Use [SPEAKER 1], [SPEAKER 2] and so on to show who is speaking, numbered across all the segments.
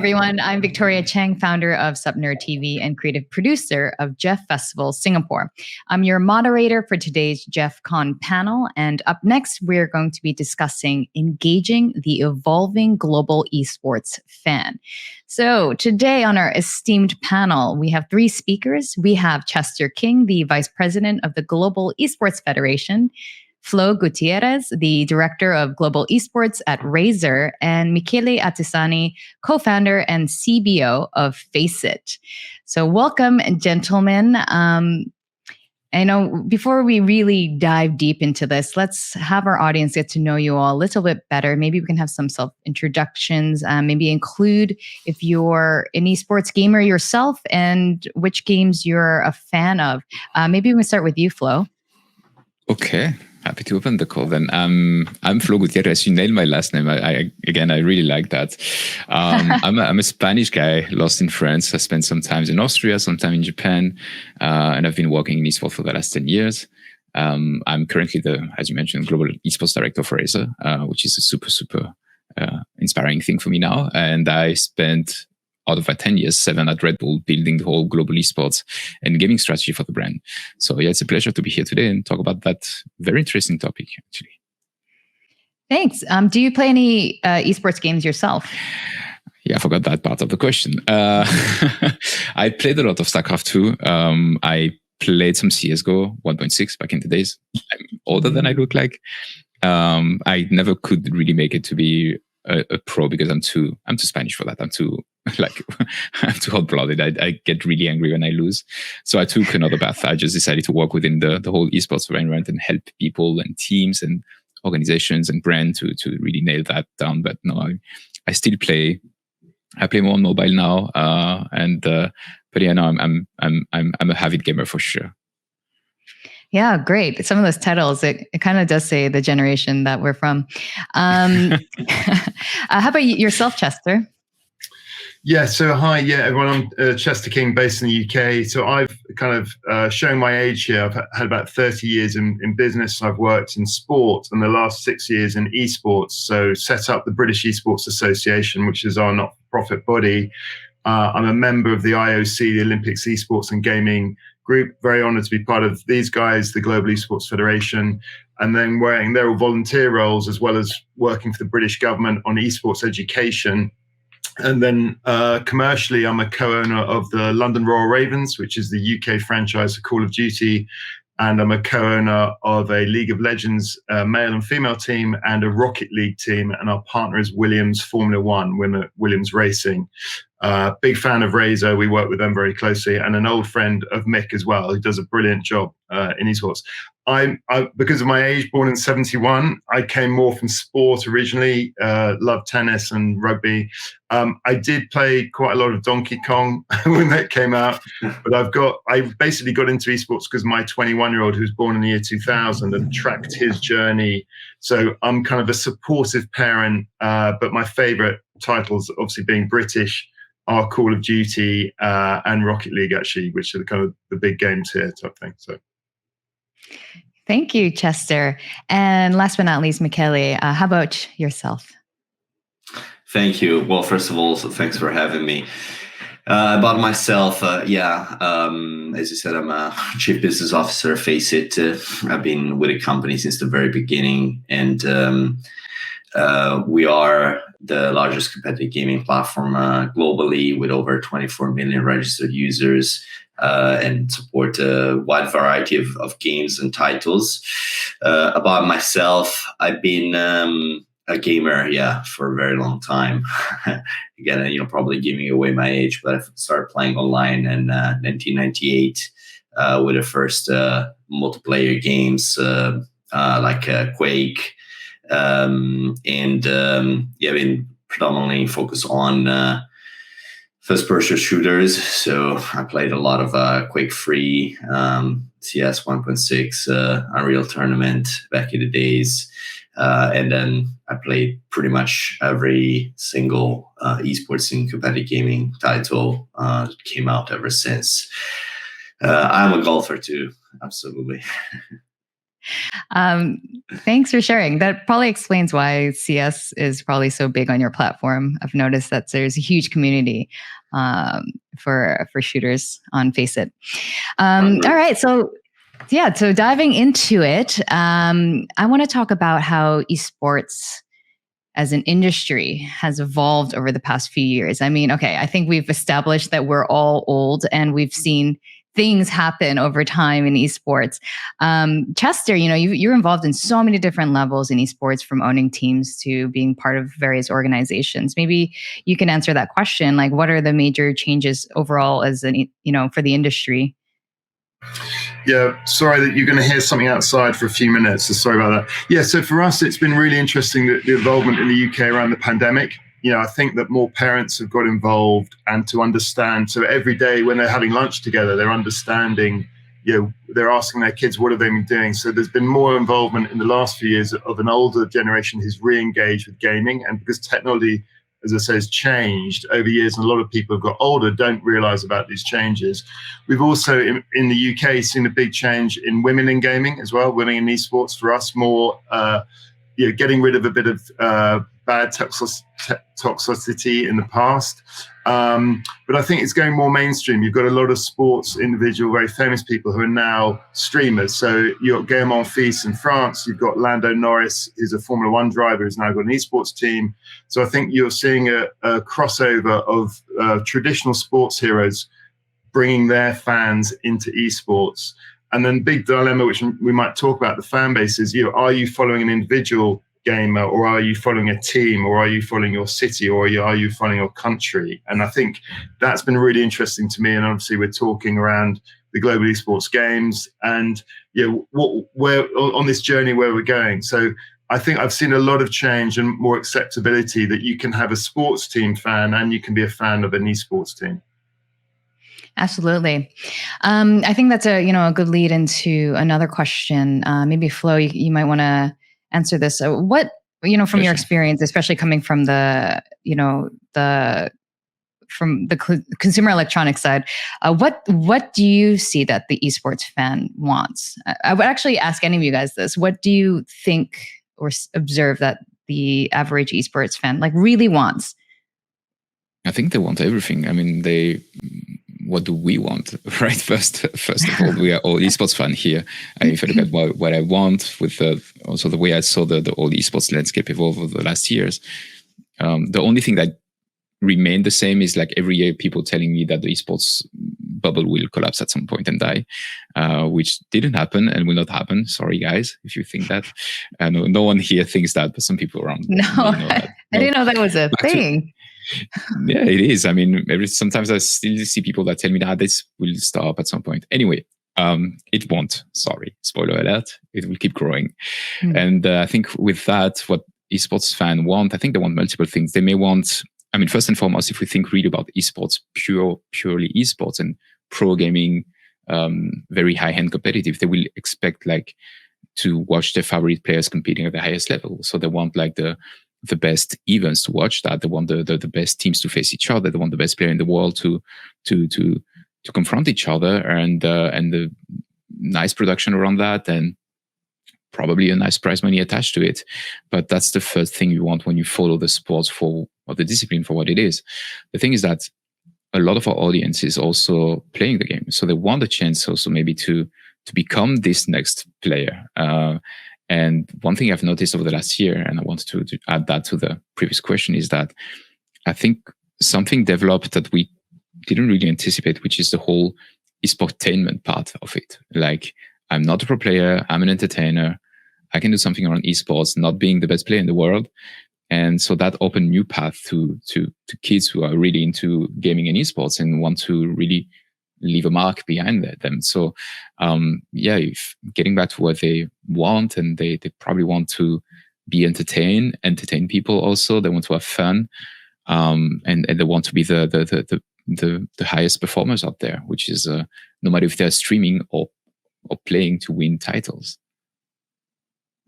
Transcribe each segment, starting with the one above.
[SPEAKER 1] everyone. I'm Victoria Chang, founder of Subnerd TV and creative producer of Jeff Festival Singapore. I'm your moderator for today's Jeff Con panel. And up next, we're going to be discussing engaging the evolving global esports fan. So today on our esteemed panel, we have three speakers. We have Chester King, the Vice President of the Global Esports Federation, Flo Gutierrez, the Director of Global Esports at Razer, and Mckelly Atisani, co-founder and CBO of Faceit. So welcome, gentlemen. I know before we really dive deep into this, let's have our audience get to know you all a little bit better. Maybe we can have some self-introductions, maybe include if you're an esports gamer yourself and which games you're a fan of. Maybe we can start with you, Flo.
[SPEAKER 2] Okay. Happy to open the call then. I'm Flo Gutierrez. You nailed my last name. I really like that. I'm a Spanish guy lost in France. I spent some time in Austria, some time in Japan, and I've been working in esports for the last 10 years. I'm currently as you mentioned, global esports director for Razer, which is a super inspiring thing for me now. And I spent out of my 10 years, 7 at Red Bull, building the whole global esports and gaming strategy for the brand. So yeah, it's a pleasure to be here today and talk about that very interesting topic, actually.
[SPEAKER 1] Thanks. Do you play any esports games yourself?
[SPEAKER 2] Yeah, I forgot that part of the question. I played a lot of StarCraft 2. I played some CSGO 1.6 back in the days. I'm older than I look like. I never could really make it to be a pro because I'm too Spanish for that. I'm too hot-blooded. I get really angry when I lose. So I took another path. I just decided to work within the whole esports environment and help people and teams and organizations and brand to really nail that down. But no, I still play. I play more on mobile now. But yeah, no, I'm a avid gamer for sure.
[SPEAKER 1] Yeah, great. Some of those titles, it kind of does say the generation that we're from. How about yourself, Chester?
[SPEAKER 3] Yeah, so hi, everyone. I'm Chester King, based in the UK. So I've kind of shown my age here. I've had about 30 years in business. I've worked in sport and the last 6 years in esports. So set up the British Esports Association, which is our not-for-profit body. I'm a member of the IOC, the Olympics Esports and Gaming Group. Very honored to be part of these guys, the Global Esports Federation, and then wearing their volunteer roles as well as working for the British government on esports education. And then commercially, I'm a co-owner of the London Royal Ravens, which is the UK franchise for Call of Duty. And I'm a co-owner of a League of Legends male and female team and a Rocket League team. And our partner is Williams Formula One, Williams Racing. Big fan of Razer. We work with them very closely, and an old friend of Mick as well, who does a brilliant job in esports. I because of my age, born in 71, I came more from sport originally. Loved tennis and rugby. I did play quite a lot of Donkey Kong when that came out, but I basically got into esports because my 21-year-old, who was born in the year 2000, and tracked his journey. So I'm kind of a supportive parent, but my favorite titles, obviously being British, are Call of Duty and Rocket League, actually, which are the kind of the big games here type thing. So,
[SPEAKER 1] thank you, Chester. And last but not least, Mckelly, how about yourself?
[SPEAKER 4] Thank you. Well, first of all, so thanks for having me. About myself, as you said, I'm a chief business officer of Faceit. I've been with the company since the very beginning, and we are the largest competitive gaming platform globally, with over 24 million registered users, and support a wide variety of games and titles. About myself, I've been a gamer, for a very long time. Again, probably giving away my age, but I started playing online in 1998 with the first multiplayer games like Quake. I've been predominantly focused on first-person shooters. So I played a lot of Quake 3, CS 1.6, Unreal Tournament back in the days. And then I played pretty much every single esports and competitive gaming title that came out ever since. I'm a golfer too, absolutely.
[SPEAKER 1] Thanks for sharing. That probably explains why CS is probably so big on your platform. I've noticed that there's a huge community for shooters on Faceit. All right, so yeah, so diving into it, I want to talk about how esports as an industry has evolved over the past few years. I mean, okay, I think we've established that we're all old and we've seen things happen over time in esports. Chester, you're involved in so many different levels in esports, from owning teams to being part of various organizations. Maybe you can answer that question. Like, what are the major changes overall as for the industry?
[SPEAKER 3] Yeah, sorry that you're going to hear something outside for a few minutes. So sorry about that. Yeah, so for us, it's been really interesting the involvement in the UK around the pandemic. I think that more parents have got involved and to understand. So every day when they're having lunch together, they're understanding, they're asking their kids, what have they been doing? So there's been more involvement in the last few years of an older generation who's re-engaged with gaming. And because technology, as I say, has changed over years, and a lot of people who've got older don't realize about these changes. We've also, in the UK, seen a big change in women in gaming as well, women in esports. For us, more getting rid of a bit of bad toxicity in the past. But I think it's going more mainstream. You've got a lot of sports individual, very famous people who are now streamers. So you've got Guillaume Monfils in France. You've got Lando Norris, who's a Formula One driver, who's now got an esports team. So I think you're seeing a crossover of traditional sports heroes bringing their fans into esports. And then big dilemma, which we might talk about, the fan base is, are you following an individual gamer, or are you following a team, or are you following your city, or are you following your country? And I think that's been really interesting to me. And obviously we're talking around the global esports games and where on this journey where we're going. So I think I've seen a lot of change and more acceptability that you can have a sports team fan and you can be a fan of an esports team.
[SPEAKER 1] Absolutely. I think that's a good lead into another question. Maybe Flo, you might want to answer this. So what, from your experience, especially coming from the consumer electronics side, what do you see that the esports fan wants? I would actually ask any of you guys this. What do you think or observe that the average esports fan really wants?
[SPEAKER 2] I think they want everything. I mean, what do we want, right? First of all, we are all esports fan here. If I look at what I want, with also the way I saw the whole esports landscape evolve over the last years, the only thing that remained the same is every year people telling me that the esports bubble will collapse at some point and die, which didn't happen and will not happen. Sorry, guys, if you think that. No one here thinks that, but some people around.
[SPEAKER 1] No, I didn't know that was a thing.
[SPEAKER 2] Yeah, it is. I mean, sometimes I still see people that tell me that this will stop at some point. Anyway, it won't. Sorry, spoiler alert. It will keep growing. And I think with that, what esports fans want, I think they want multiple things. They may want, first and foremost, if we think really about esports, purely esports and pro gaming, very high-end competitive, they will expect to watch their favorite players competing at the highest level. So they want the best events to watch that. They want the best teams to face each other. They want the best player in the world to confront each other, and the nice production around that, and probably a nice prize money attached to it. But that's the first thing you want when you follow the sports or the discipline for what it is. The thing is that a lot of our audience is also playing the game, so they want a chance also maybe to become this next player. And one thing I've noticed over the last year, and I wanted to add that to the previous question, is that I think something developed that we didn't really anticipate, which is the whole esportainment part of it. I'm not a pro player, I'm an entertainer. I can do something around esports, not being the best player in the world. And so that opened new path to kids who are really into gaming and esports and want to really leave a mark behind them. So, if getting back to what they want, and they probably want to be entertain people also. They want to have fun, and they want to be the highest performers out there, which is no matter if they're streaming or playing to win titles.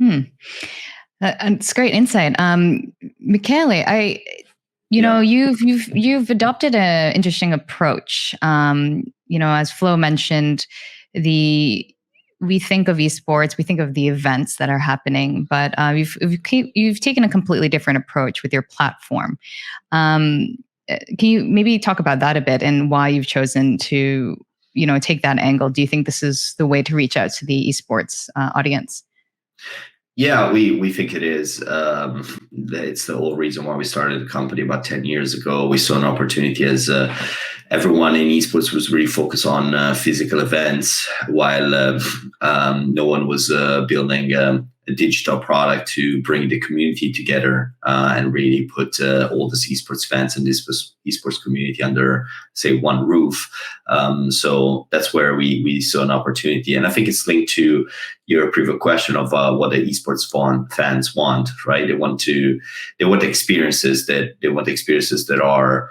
[SPEAKER 1] And it's great insight. Mckelly, you've adopted an interesting approach. As Flo mentioned, we think of esports, we think of the events that are happening, but you've taken a completely different approach with your platform. Can you maybe talk about that a bit and why you've chosen to, take that angle? Do you think this is the way to reach out to the esports audience?
[SPEAKER 4] Yeah, we think it is. It's the whole reason why we started the company about 10 years ago. We saw an opportunity as everyone in esports was really focused on physical events, while no one was building a digital product to bring the community together and really put all this esports fans and this esports community under, say, one roof. So that's where we saw an opportunity. And I think it's linked to your previous question of what the esports fans want, right? They want experiences that are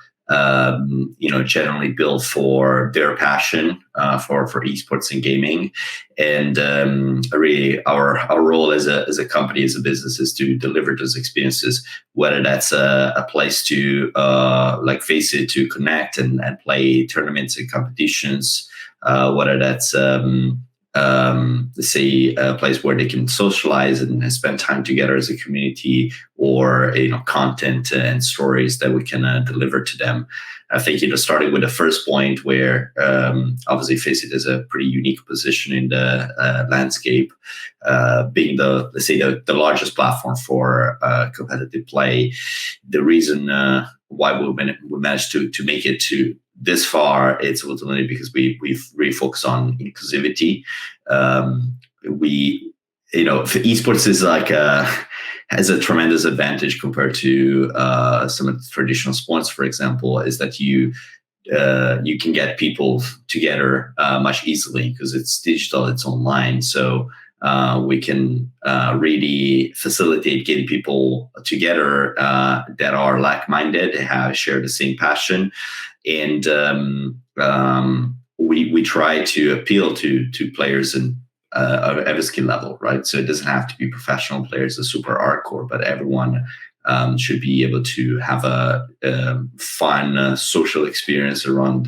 [SPEAKER 4] generally built for their passion for esports and gaming. And really our role as a company, as a business, is to deliver those experiences, whether that's a place to face it, to connect and play tournaments and competitions, whether that's let's say a place where they can socialize and spend time together as a community, or content and stories that we can deliver to them. I think starting with the first point, where obviously Face It is a pretty unique position in the landscape, being the largest platform for competitive play. The reason why we managed to make it to this far, it's ultimately because we've really focused on inclusivity. Esports is has a tremendous advantage compared to some of the traditional sports, for example, is that you can get people together much easily because it's digital, it's online. So we can really facilitate getting people together that are like-minded, share the same passion. And we try to appeal to players and of every skill level, right? So it doesn't have to be professional players or super hardcore, but everyone should be able to have a fun social experience around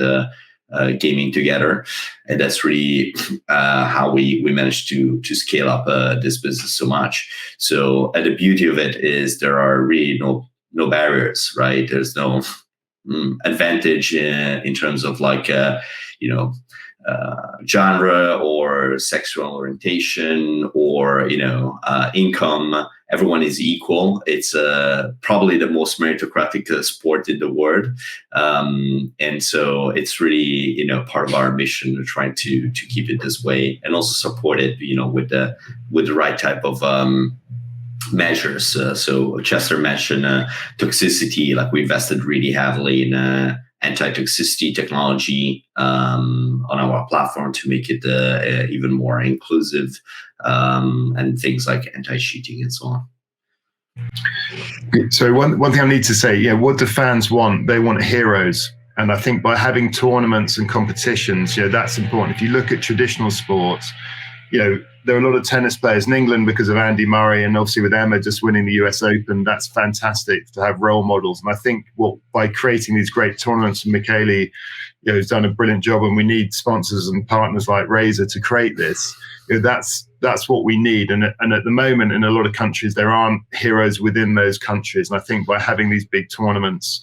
[SPEAKER 4] gaming together. And that's really how we managed to scale up this business so much. So the beauty of it is there are really no barriers, right? There's no advantage in terms of genre or sexual orientation or income. Everyone is equal. It's probably the most meritocratic sport in the world, and so it's really part of our mission to try to keep it this way, and also support it with the right type of measures. So Chester mentioned toxicity. Like, we invested really heavily in anti-toxicity technology on our platform to make it even more inclusive, and things like anti-cheating and so on.
[SPEAKER 3] So one thing I need to say, what do fans want? They want heroes. And I think by having tournaments and competitions, that's important. If you look at traditional sports, there are a lot of tennis players in England because of Andy Murray, and obviously with Emma just winning the US Open, that's fantastic to have role models. And I think by creating these great tournaments, and Mckelly has done a brilliant job, and we need sponsors and partners like Razer to create this. That's what we need. And at the moment, in a lot of countries, there aren't heroes within those countries. And I think by having these big tournaments,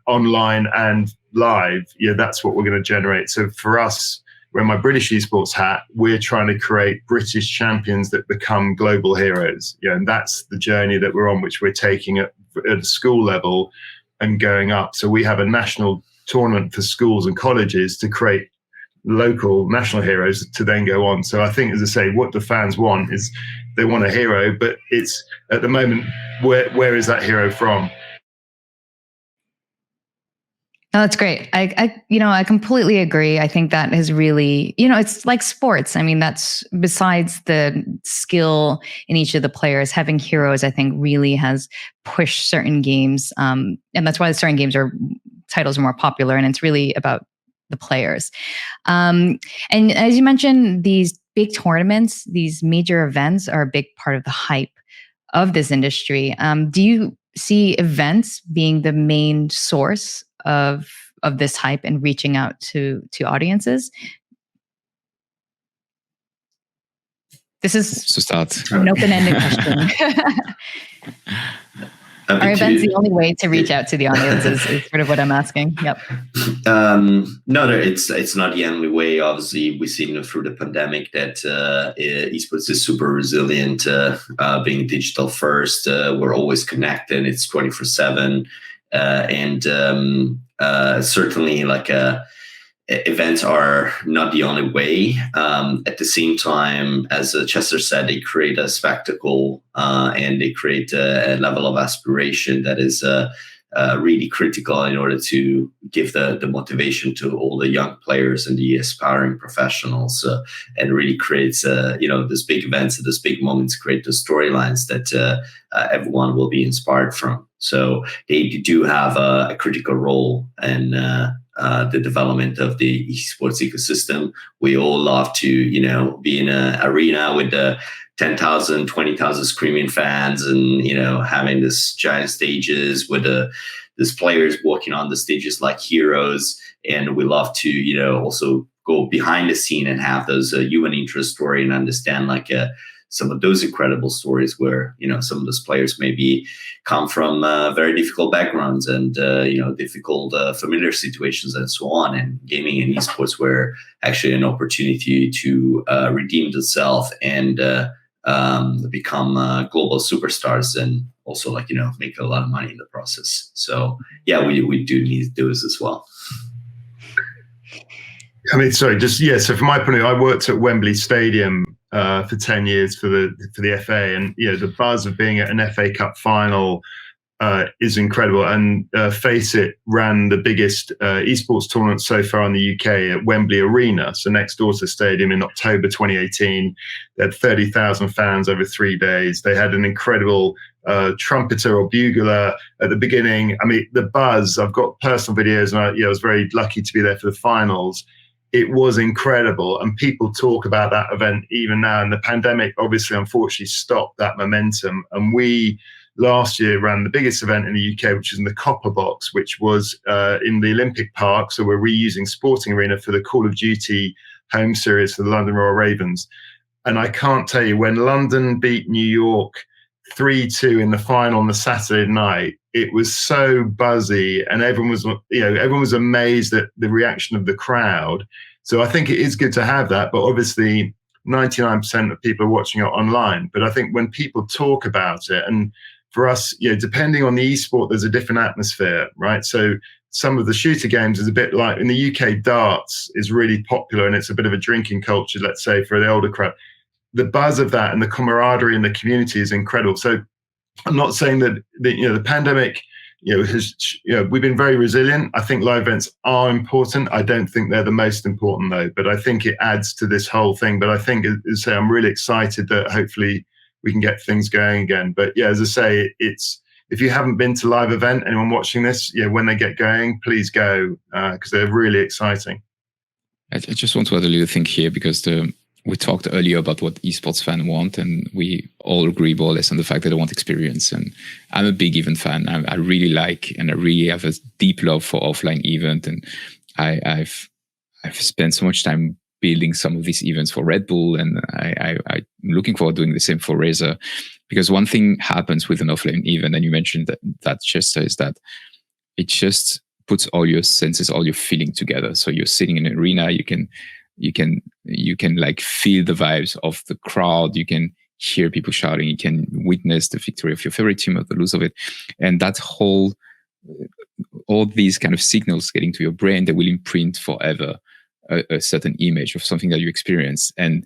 [SPEAKER 3] online and live, that's what we're going to generate. So for us, wearing my British esports hat, we're trying to create British champions that become global heroes. And that's the journey that we're on, which we're taking at a school level and going up. So we have a national tournament for schools and colleges to create local national heroes to then go on. So I think, as I say, what the fans want is they want a hero, but it's at the moment, where is that hero from?
[SPEAKER 1] No, that's great. I completely agree. I think that is really, it's like sports. I mean, that's besides the skill in each of the players, having heroes, I think, really has pushed certain games. And that's why certain games titles are more popular, and it's really about the players. And as you mentioned, these big tournaments, these major events are a big part of the hype of this industry. Do you see events being the main source of this hype and reaching out to audiences? This is
[SPEAKER 2] to start?
[SPEAKER 1] an open-ended question. Are events the only way to reach out to the audience is sort of what I'm asking. Yep.
[SPEAKER 4] No, it's not the only way. Obviously, we've seen through the pandemic that esports is super resilient, being digital first. We're always connected. It's 24/7. And certainly like events are not the only way. At the same time, as Chester said, they create a spectacle and they create a level of aspiration that is really critical in order to give the motivation to all the young players and the aspiring professionals, and really creates this big events and these big moments create the storylines that everyone will be inspired from. So they do have a critical role in the development of the esports ecosystem. We all love to, be in an arena with the 10,000, 20,000 screaming fans and, having this giant stages with these players walking on the stages like heroes. And we love to, also go behind the scene and have those human interest story and understand some of those incredible stories where, some of those players maybe come from very difficult backgrounds and, difficult familiar situations and so on. And gaming and esports were actually an opportunity to redeem themselves and become global superstars and also make a lot of money in the process. So yeah, we do need those as well.
[SPEAKER 3] I mean, sorry, so from my point of view, I worked at Wembley Stadium for 10 years for the FA, and the buzz of being at an FA Cup final is incredible. And Faceit ran the biggest esports tournament so far in the UK at Wembley Arena, so next door to the stadium, in October 2018. They had 30,000 fans over 3 days. They had an incredible trumpeter or bugler at the beginning. I mean, the buzz, I've got personal videos, and I was very lucky to be there for the finals. It was incredible, and people talk about that event even now. And the pandemic, obviously, unfortunately, stopped that momentum. And we last year ran the biggest event in the UK, which is in the Copper Box, which was in the Olympic Park. So we're reusing Sporting Arena for the Call of Duty home series for the London Royal Ravens. And I can't tell you, when London beat New York 3-2 in the final on the Saturday night, it was so buzzy, and everyone was amazed at the reaction of the crowd. So I think it is good to have that, but obviously 99% of people are watching it online. But I think when people talk about it, and for us, depending on the esport, there's a different atmosphere, right? So some of the shooter games is a bit like in the UK, darts is really popular, and it's a bit of a drinking culture, let's say, for the older crowd. The buzz of that and the camaraderie in the community is incredible. So I'm not saying that the pandemic, has we've been very resilient. I think live events are important. I don't think they're the most important though, but I think it adds to this whole thing. But I think, as I say, I'm really excited that hopefully we can get things going again. But yeah, as I say, it's, if you haven't been to live event, anyone watching this, when they get going, please go, because they're really exciting.
[SPEAKER 2] I just want to add a little thing here, because we talked earlier about what esports fans want, and we all agree more or less on the fact that they want experience. And I'm a big event fan. I really like, and I really have a deep love for offline event. And I've spent so much time building some of these events for Red Bull, and I'm looking forward to doing the same for Razer. Because one thing happens with an offline event, and you mentioned that Chester, is that it just puts all your senses, all your feeling together. So you're sitting in an arena, you can like feel the vibes of the crowd. You can hear people shouting. You can witness the victory of your favorite team or the lose of it. And that all these kind of signals getting to your brain, they will imprint forever a certain image of something that you experience. And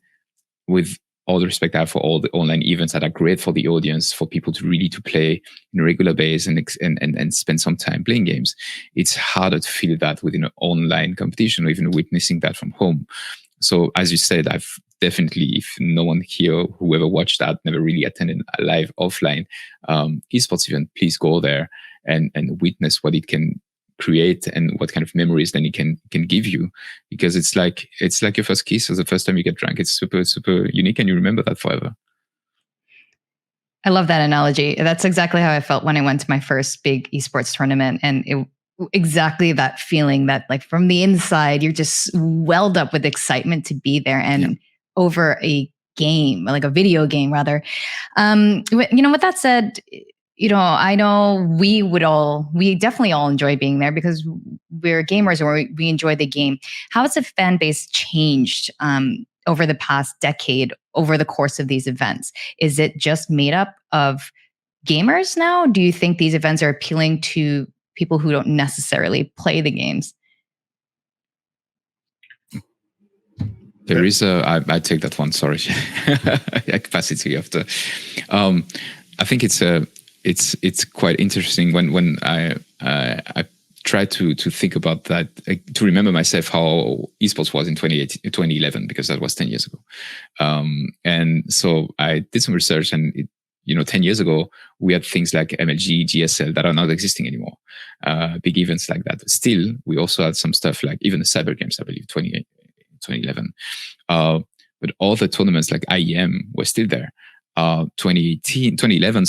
[SPEAKER 2] with all the respect I have for all the online events that are great for the audience, for people to really to play in a regular basis and spend some time playing games, it's harder to feel that within an online competition or even witnessing that from home. So as you said, I've definitely, if no one here, whoever watched that, never really attended a live offline esports event, please go there and witness what it can create and what kind of memories then it can give you, because it's like your first kiss or the first time you get drunk. It's super, super unique, and you remember that forever.
[SPEAKER 1] I love that analogy. That's exactly how I felt when I went to my first big esports tournament, and exactly that feeling that, like, from the inside, you're just welled up with excitement to be there. And over a game, like a video game rather. With that said, I know we definitely all enjoy being there because we're gamers or we enjoy the game. How has the fan base changed over the past decade over the course of these events? Is it just made up of gamers now? Do you think these events are appealing to people who don't necessarily play the games?
[SPEAKER 2] There is I take that one. Sorry, I pass it to you after. I think it's quite interesting when I try to think about that, to remember myself how esports was in 2011, because that was 10 years ago. And so I did some research, and 10 years ago, we had things like MLG, GSL that are not existing anymore. Big events like that. Still, we also had some stuff like even the Cyber Games, I believe, 2011. But all the tournaments like IEM were still there. 2011,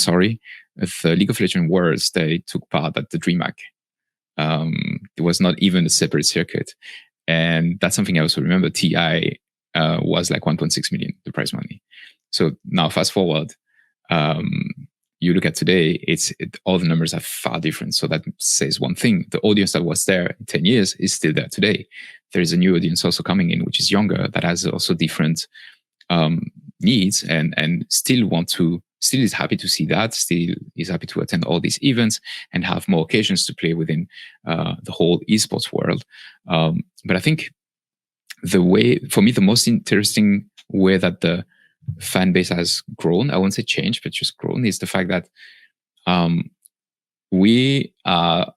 [SPEAKER 2] the League of Legends Worlds, they took part at the DreamHack. It was not even a separate circuit. And that's something I also remember. TI was like 1.6 million, the prize money. So now fast forward, you look at today, all the numbers are far different. So that says one thing: the audience that was there in 10 years is still there today. There is a new audience also coming in, which is younger, that has also different needs, and still is happy to see that, still is happy to attend all these events and have more occasions to play within the whole esports world. But I think for me, the most interesting way that the fan base has grown, I won't say changed, but just grown, is the fact that we are,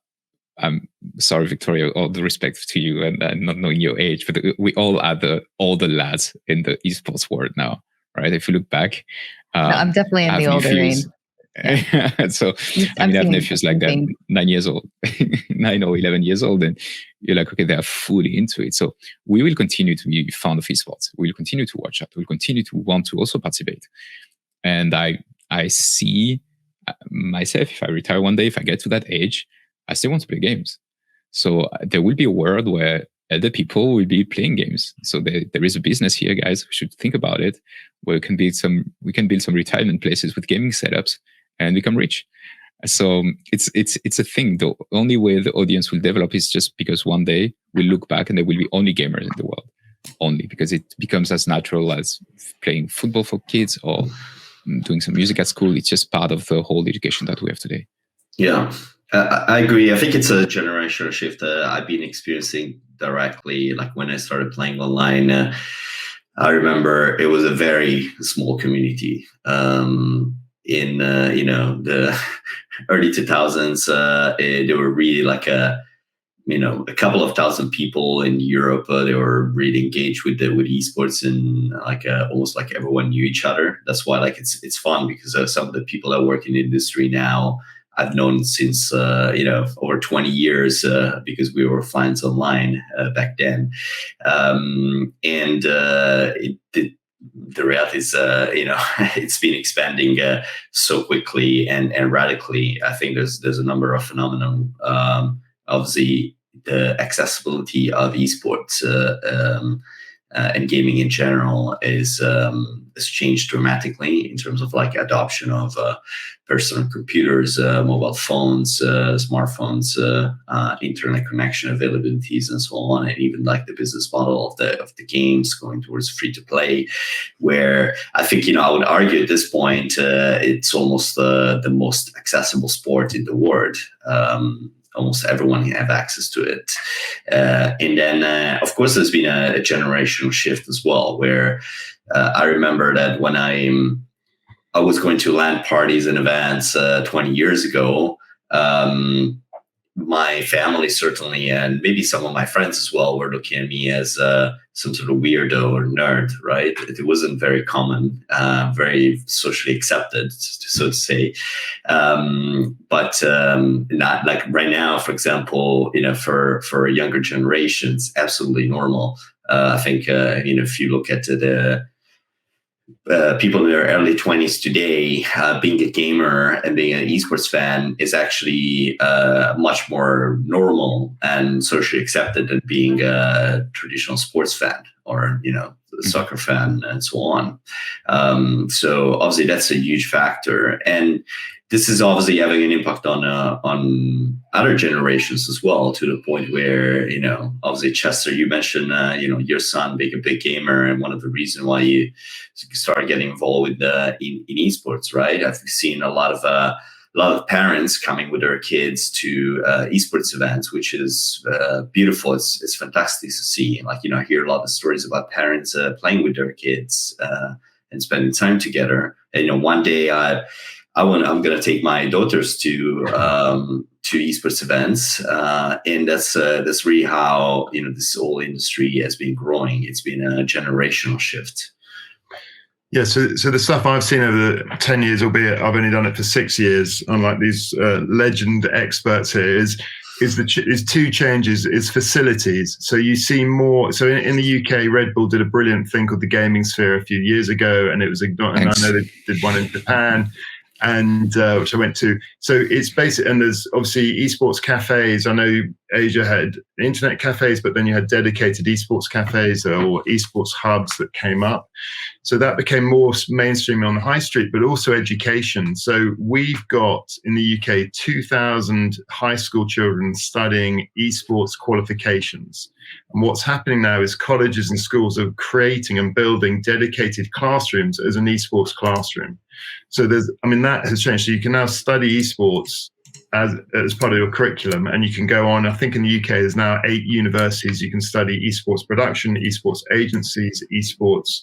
[SPEAKER 2] I'm sorry, Victoria, all the respect to you and not knowing your age, but we all are the older lads in the esports world now, right? If you look back,
[SPEAKER 1] no, I'm definitely in the older range.
[SPEAKER 2] Yeah. So I have nephews like that, 9 years old, 9 or 11 years old, and you're like, okay, they are fully into it. So we will continue to be fond of esports. We'll continue to watch that. We'll continue to want to also participate. And I see myself, if I retire one day, if I get to that age, I still want to play games. So there will be a world where other people will be playing games. So there is a business here, guys. We should think about it, where we can build some retirement places with gaming setups and become rich. So it's a thing. The only way the audience will develop is just because one day we'll look back and there will be only gamers in the world. Only because it becomes as natural as playing football for kids or doing some music at school. It's just part of the whole education that we have today.
[SPEAKER 4] Yeah, I agree. I think it's a generational shift I've been experiencing directly. Like when I started playing online, I remember it was a very small community. In the early 2000s, they were really like a couple of thousand people in Europe. They were really engaged with esports, and almost like everyone knew each other. That's why it's fun, because some of the people that work in the industry now I've known since over 20 years, because we were friends online back then, and the reality is, it's been expanding so quickly and radically. I think there's a number of phenomenon. Obviously, the accessibility of esports and gaming in general has changed dramatically in terms of like adoption of personal computers, mobile phones, smartphones, internet connection availabilities, and so on, and even like the business model of the games going towards free to play, where I think I would argue at this point it's almost the most accessible sport in the world. Almost everyone can have access to it. And then, of course, there's been a generational shift as well, where I remember that when I was going to LAN parties and events 20 years ago, my family certainly, and maybe some of my friends as well, were looking at me as some sort of weirdo or nerd, right? It wasn't very common, very socially accepted, so to say. But not like right now, for example, for younger generations, absolutely normal. I think, if you look at the people in their early 20s today, being a gamer and being an esports fan is actually much more normal and socially accepted than being a traditional sports fan or soccer fan and so on. So obviously that's a huge factor, and this is obviously having an impact on other generations as well, to the point where, obviously Chester, you mentioned, your son being a big gamer, and one of the reasons why you started getting involved with in esports, right? I've seen a lot of parents coming with their kids to esports events, which is beautiful. It's fantastic to see. Like, I hear a lot of stories about parents playing with their kids and spending time together. And one day I'm going to take my daughters to esports events, and that's really how this whole industry has been growing. It's been a generational shift.
[SPEAKER 3] Yeah, so the stuff I've seen over the 10 years, albeit I've only done it for 6 years, unlike these legend experts here, is two changes. Is facilities. So you see more. So in the UK, Red Bull did a brilliant thing called the Gaming Sphere a few years ago, and it was and I know they did one in Japan, and which I went to. So it's basic, and there's obviously esports cafes. I know Asia had internet cafes, but then you had dedicated esports cafes or esports hubs that came up. So that became more mainstream on the high street, but also education. So we've got in the UK 2,000 high school children studying esports qualifications. And what's happening now is colleges and schools are creating and building dedicated classrooms as an esports classroom. So that has changed. So you can now study esports as part of your curriculum, and you can go on. I think in the UK there's now 8 universities you can study esports production, esports agencies, esports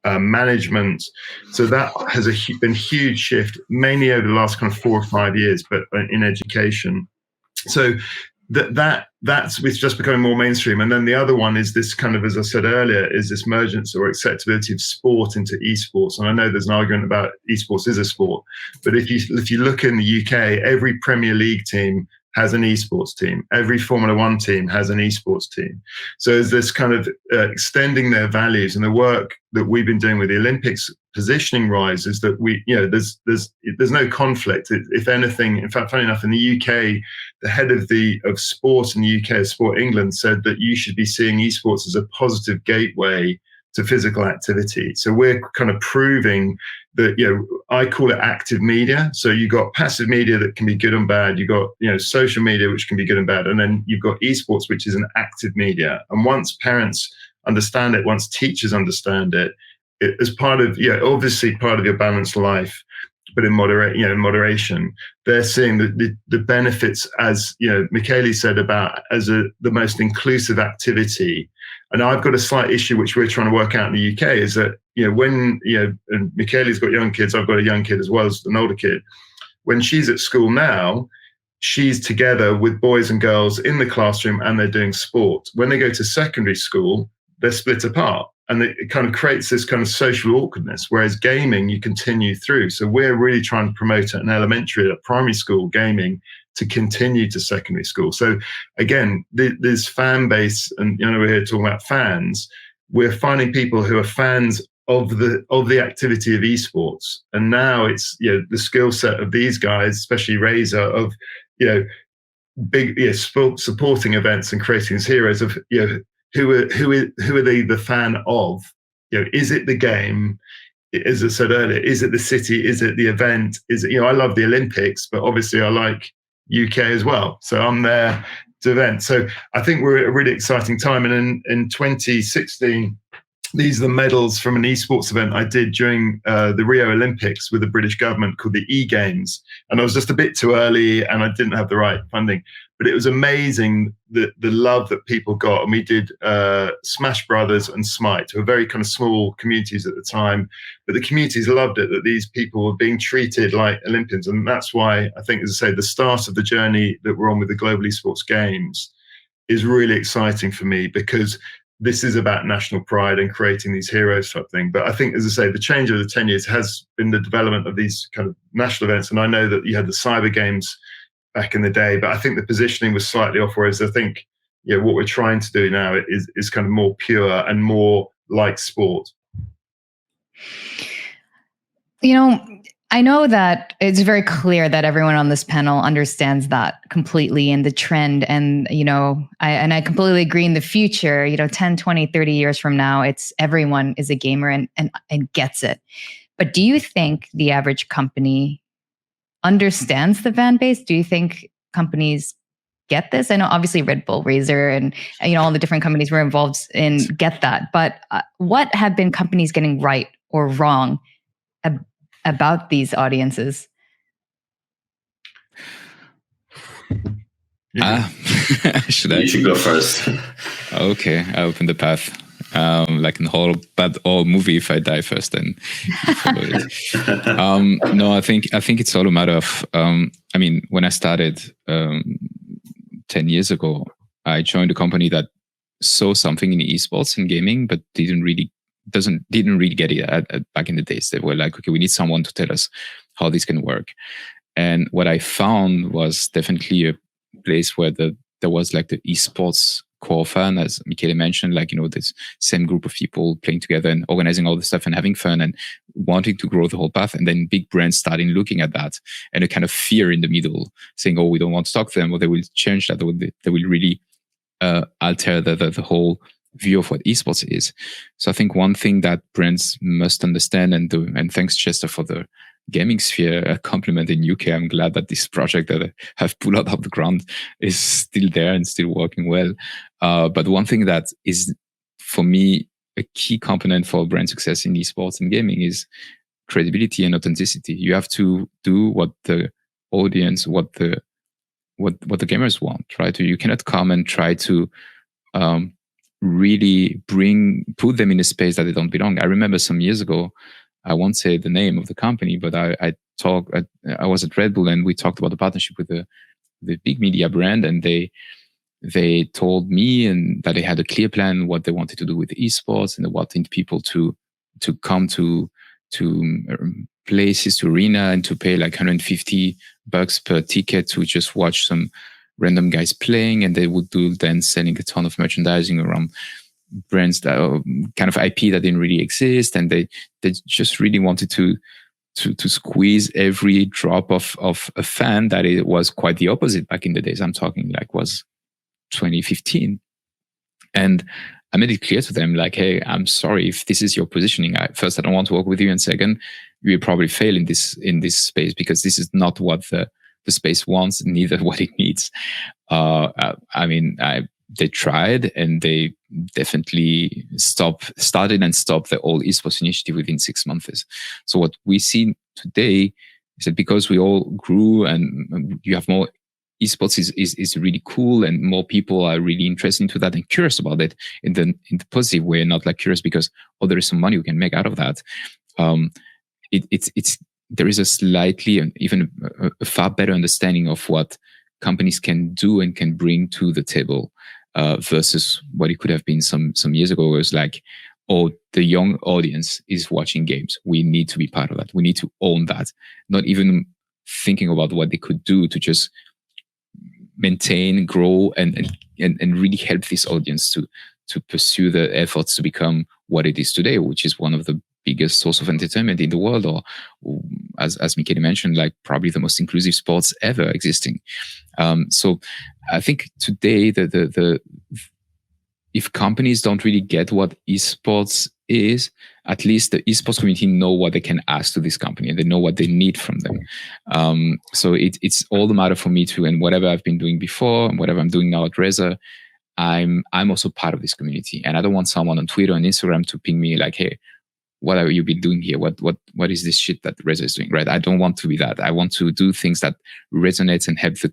[SPEAKER 3] management. So that has been a huge shift, mainly over the last kind of 4 or 5 years, but in education. So that's just becoming more mainstream. And then the other one is this kind of, as I said earlier, is this emergence or acceptability of sport into esports. And I know there's an argument about esports is a sport, but if you look in the UK, every Premier League team has an esports team. Every Formula One team has an esports team. So there's this kind of extending their values, and the work that we've been doing with the Olympics positioning Rise is that there's no conflict. If anything, in fact, funny enough, in the UK, the head of sport in the UK, Sport England, said that you should be seeing esports as a positive gateway to physical activity. So we're kind of proving that, I call it active media. So you've got passive media that can be good and bad. You've got, social media, which can be good and bad. And then you've got esports, which is an active media. And once parents understand it, once teachers understand it, as part of, obviously part of your balanced life, but in moderation, they're seeing the benefits, as, Mckelly said, about as the most inclusive activity. And I've got a slight issue, which we're trying to work out in the UK, is that, when, and Mckelly's got young kids, I've got a young kid as well as an older kid. When she's at school now, she's together with boys and girls in the classroom and they're doing sport. When they go to secondary school, they're split apart. And it kind of creates this kind of social awkwardness, whereas gaming, you continue through. So we're really trying to promote at an elementary, at primary school gaming to continue to secondary school. So again, this fan base, and we're here talking about fans. We're finding people who are fans of the activity of esports, and now it's the skill set of these guys, especially Razor, of big supporting events and creating these heroes of who are they the fan of? Is it the game? As I said earlier, is it the city? Is it the event? Is it, I love the Olympics, but obviously I like UK as well. So I'm there to event. So I think we're at a really exciting time. And in 2016, these are the medals from an esports event I did during the Rio Olympics with the British government called the E-Games. And I was just a bit too early and I didn't have the right funding. But it was amazing the love that people got. And we did Smash Brothers and Smite, who were very kind of small communities at the time. But the communities loved it, that these people were being treated like Olympians. And that's why I think, as I say, the start of the journey that we're on with the Global Esports Games is really exciting for me, because this is about national pride and creating these heroes type thing. But I think, as I say, the change over the 10 years has been the development of these kind of national events. And I know that you had the Cyber Games back in the day, but I think the positioning was slightly off. Whereas I think, what we're trying to do now is kind of more pure and more like sport.
[SPEAKER 1] I know that it's very clear that everyone on this panel understands that completely and the trend. And, I completely agree in the future, 10, 20, 30 years from now, it's everyone is a gamer and gets it. But do you think the average company understands the fan base? Do you think companies get this? I know obviously Red Bull, Razer, and all the different companies we're involved in get that. But what have been companies getting right or wrong about these audiences?
[SPEAKER 2] Should I?
[SPEAKER 4] You should go first.
[SPEAKER 2] Okay, I open the path. Like in all movie, if I die first, then you follow it. No, I think it's all a matter of. When I started 10 years ago, I joined a company that saw something in esports and gaming, but didn't really get it back in the days. They were like, okay, we need someone to tell us how this can work. And what I found was definitely a place where there was like the esports core fan, as Mckelly mentioned, like, this same group of people playing together and organizing all the stuff and having fun and wanting to grow the whole path. And then big brands starting looking at that and a kind of fear in the middle, saying, oh, we don't want to talk to them, or they will change that, or they will really alter the whole view of what esports is. So I think one thing that brands must understand and do, and thanks Chester for the gaming sphere compliment in UK. I'm glad that this project that I have pulled out of the ground is still there and still working well. But one thing that is, for me, a key component for brand success in esports and gaming is credibility and authenticity. You have to do what the audience, what the gamers want, right? You cannot come and try to really put them in a space that they don't belong. I remember some years ago, I won't say the name of the company, but I was at Red Bull and we talked about the partnership with the big media brand, and they told me and that they had a clear plan what they wanted to do with esports, and they wanted people to come to places, to arena, and to pay like $150 per ticket to just watch some random guys playing, and they would do then selling a ton of merchandising around brands that kind of IP that didn't really exist, and they just really wanted to squeeze every drop of a fan. That it was quite the opposite back in the days. I'm talking like was 2015, and I made it clear to them like, hey, I'm sorry if this is your positioning. First, I don't want to work with you, and second, you will probably fail in this space because this is not what the space wants, neither what it needs. They tried, and they definitely started and stopped the whole esports initiative within 6 months. So what we see today is that because we all grew and you have more esports is really cool, and more people are really interested into that and curious about it in the positive way, not like curious because, oh, there is some money we can make out of that. There is a slightly and even a far better understanding of what companies can do and can bring to the table. Versus what it could have been some years ago, where it was like, oh, the young audience is watching games. We need to be part of that. We need to own that. Not even thinking about what they could do to just maintain, grow, and really help this audience to pursue the efforts to become what it is today, which is one of the biggest source of entertainment in the world, or as Mckelly mentioned, like probably the most inclusive sports ever existing. So I think today if companies don't really get what esports is, at least the esports community know what they can ask to this company, and they know what they need from them. So it's all the matter for me too, and whatever I've been doing before and whatever I'm doing now at Razer, I'm also part of this community, and I don't want someone on Twitter and Instagram to ping me like, hey, what have you been doing here? What is this shit that Razer is doing, right? I don't want to be that. I want to do things that resonate and help the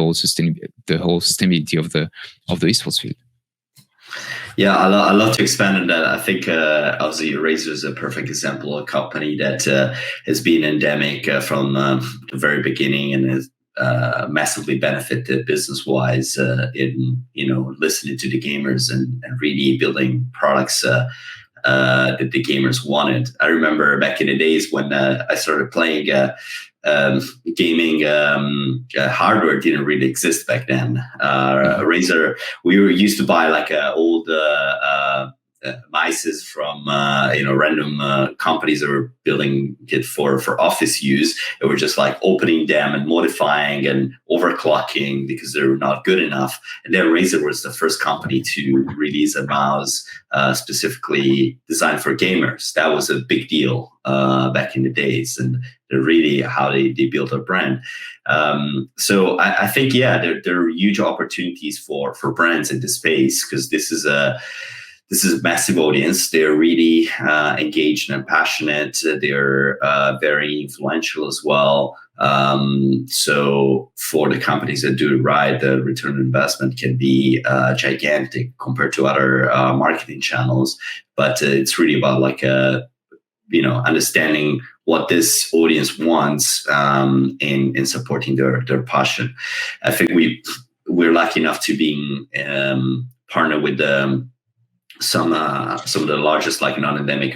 [SPEAKER 2] whole sustainability of the esports field.
[SPEAKER 4] Yeah, I love to expand on that. I think obviously Razer is a perfect example of a company that has been endemic from the very beginning and has massively benefited business-wise in listening to the gamers and really building products that the gamers wanted. I remember back in the days when I started playing gaming, hardware didn't really exist back then. Razer, we were used to buy like an old mices from random companies that were building it for office use. And we're just like opening them and modifying and overclocking because they're not good enough. And then Razer was the first company to release a mouse specifically designed for gamers. That was a big deal back in the days, and really how they built a brand. So I think, there are huge opportunities for brands in this space, because this is a massive audience. They're really engaged and passionate. They're very influential as well. So for the companies that do it right, the return on investment can be gigantic compared to other marketing channels. But it's really about understanding what this audience wants in supporting their passion. I think we're lucky enough to be partnered with some of the largest non-endemic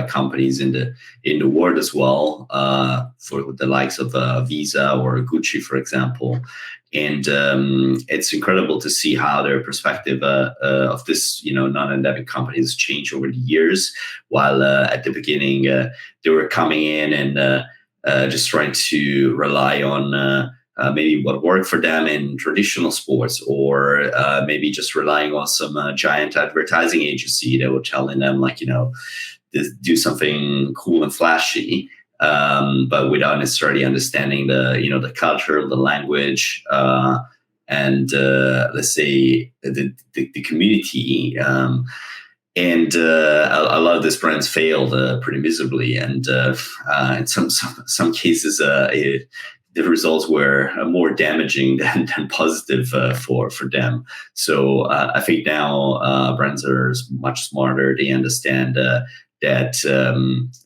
[SPEAKER 4] companies in the world as well, for the likes of Visa or Gucci, for example. And it's incredible to see how their perspective of this non-endemic companies changed over the years. While at the beginning they were coming in and just trying to rely on maybe what worked for them in traditional sports, or maybe just relying on some giant advertising agency that were telling them do something cool and flashy, but without necessarily understanding the culture, the language, and let's say the community. And a lot of these brands failed pretty miserably, and in some cases the results were more damaging than positive for them. So I think now brands are much smarter. They understand that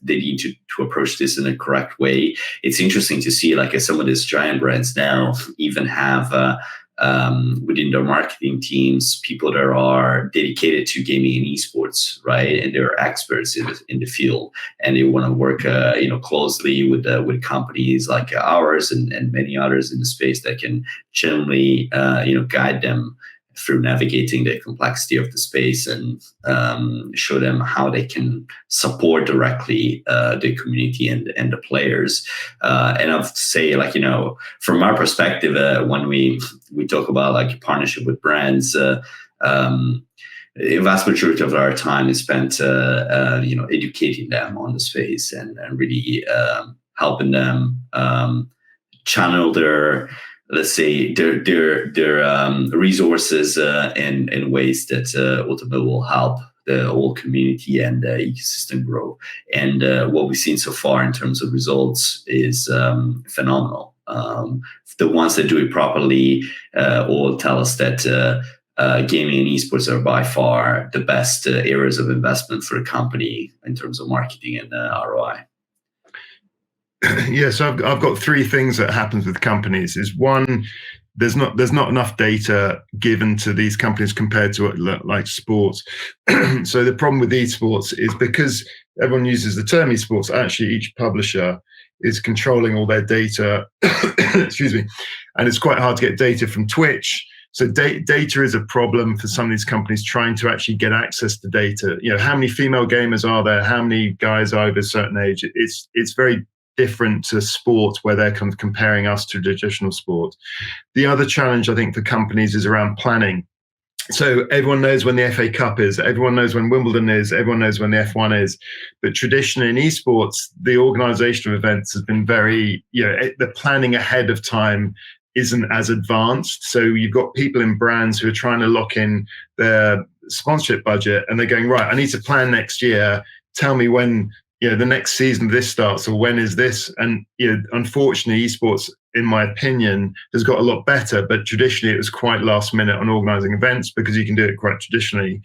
[SPEAKER 4] they need to approach this in a correct way. It's interesting to see some of these giant brands now even have within their marketing teams people that are dedicated to gaming and esports, right? And they're experts in the field, and they want to work closely with companies like ours and many others in the space that can generally guide them through navigating the complexity of the space and show them how they can support directly the community and the players. And I'll say, from our perspective, when we talk about partnership with brands, the vast majority of our time is spent, educating them on the space and really helping them channel their, let's say, their resources in ways that ultimately will help the whole community and the ecosystem grow. And what we've seen so far in terms of results is phenomenal. The ones that do it properly all tell us that gaming and esports are by far the best areas of investment for a company in terms of marketing and ROI.
[SPEAKER 3] Yeah, so I've got three things that happens with companies. Is one, there's not enough data given to these companies compared to like sports. So the problem with esports is because everyone uses the term esports, actually each publisher is controlling all their data. Excuse me, and it's quite hard to get data from Twitch. So data is a problem for some of these companies trying to actually get access to data. How many female gamers are there? How many guys are over a certain age? It's very different to sport, where they're kind of comparing us to traditional sport. The other challenge, I think, for companies is around planning. So everyone knows when the FA Cup is, everyone knows when Wimbledon is, everyone knows when the F1 is. But traditionally in esports, the organisation of events has been very, the planning ahead of time isn't as advanced. So you've got people in brands who are trying to lock in their sponsorship budget, and they're going, right, I need to plan next year. Tell me when the next season of this starts, or when is this? And unfortunately, esports, in my opinion, has got a lot better. But traditionally, it was quite last minute on organising events because you can do it quite traditionally.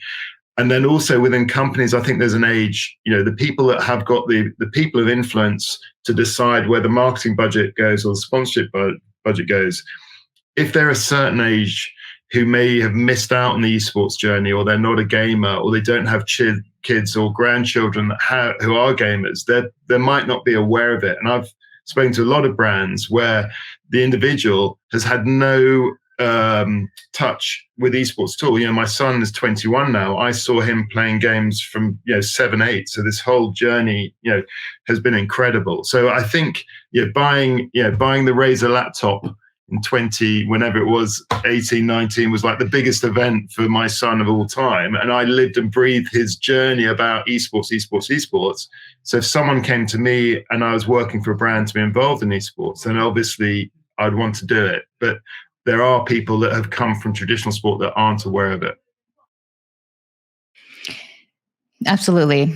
[SPEAKER 3] And then also within companies, I think there's an age. The people that have got the people of influence to decide where the marketing budget goes or the sponsorship budget goes. If they're a certain age who may have missed out on the esports journey, or they're not a gamer, or they don't have kids or grandchildren who are gamers, they might not be aware of it. And I've spoken to a lot of brands where the individual has had no touch with esports at all. You know, my son is 21 now. I saw him playing games from 7, 8. So this whole journey, has been incredible. So I think buying the Razer laptop in whenever it was 18, 19 was like the biggest event for my son of all time. And I lived and breathed his journey about esports. So if someone came to me and I was working for a brand to be involved in esports, then obviously I'd want to do it. But there are people that have come from traditional sport that aren't aware of it.
[SPEAKER 1] Absolutely.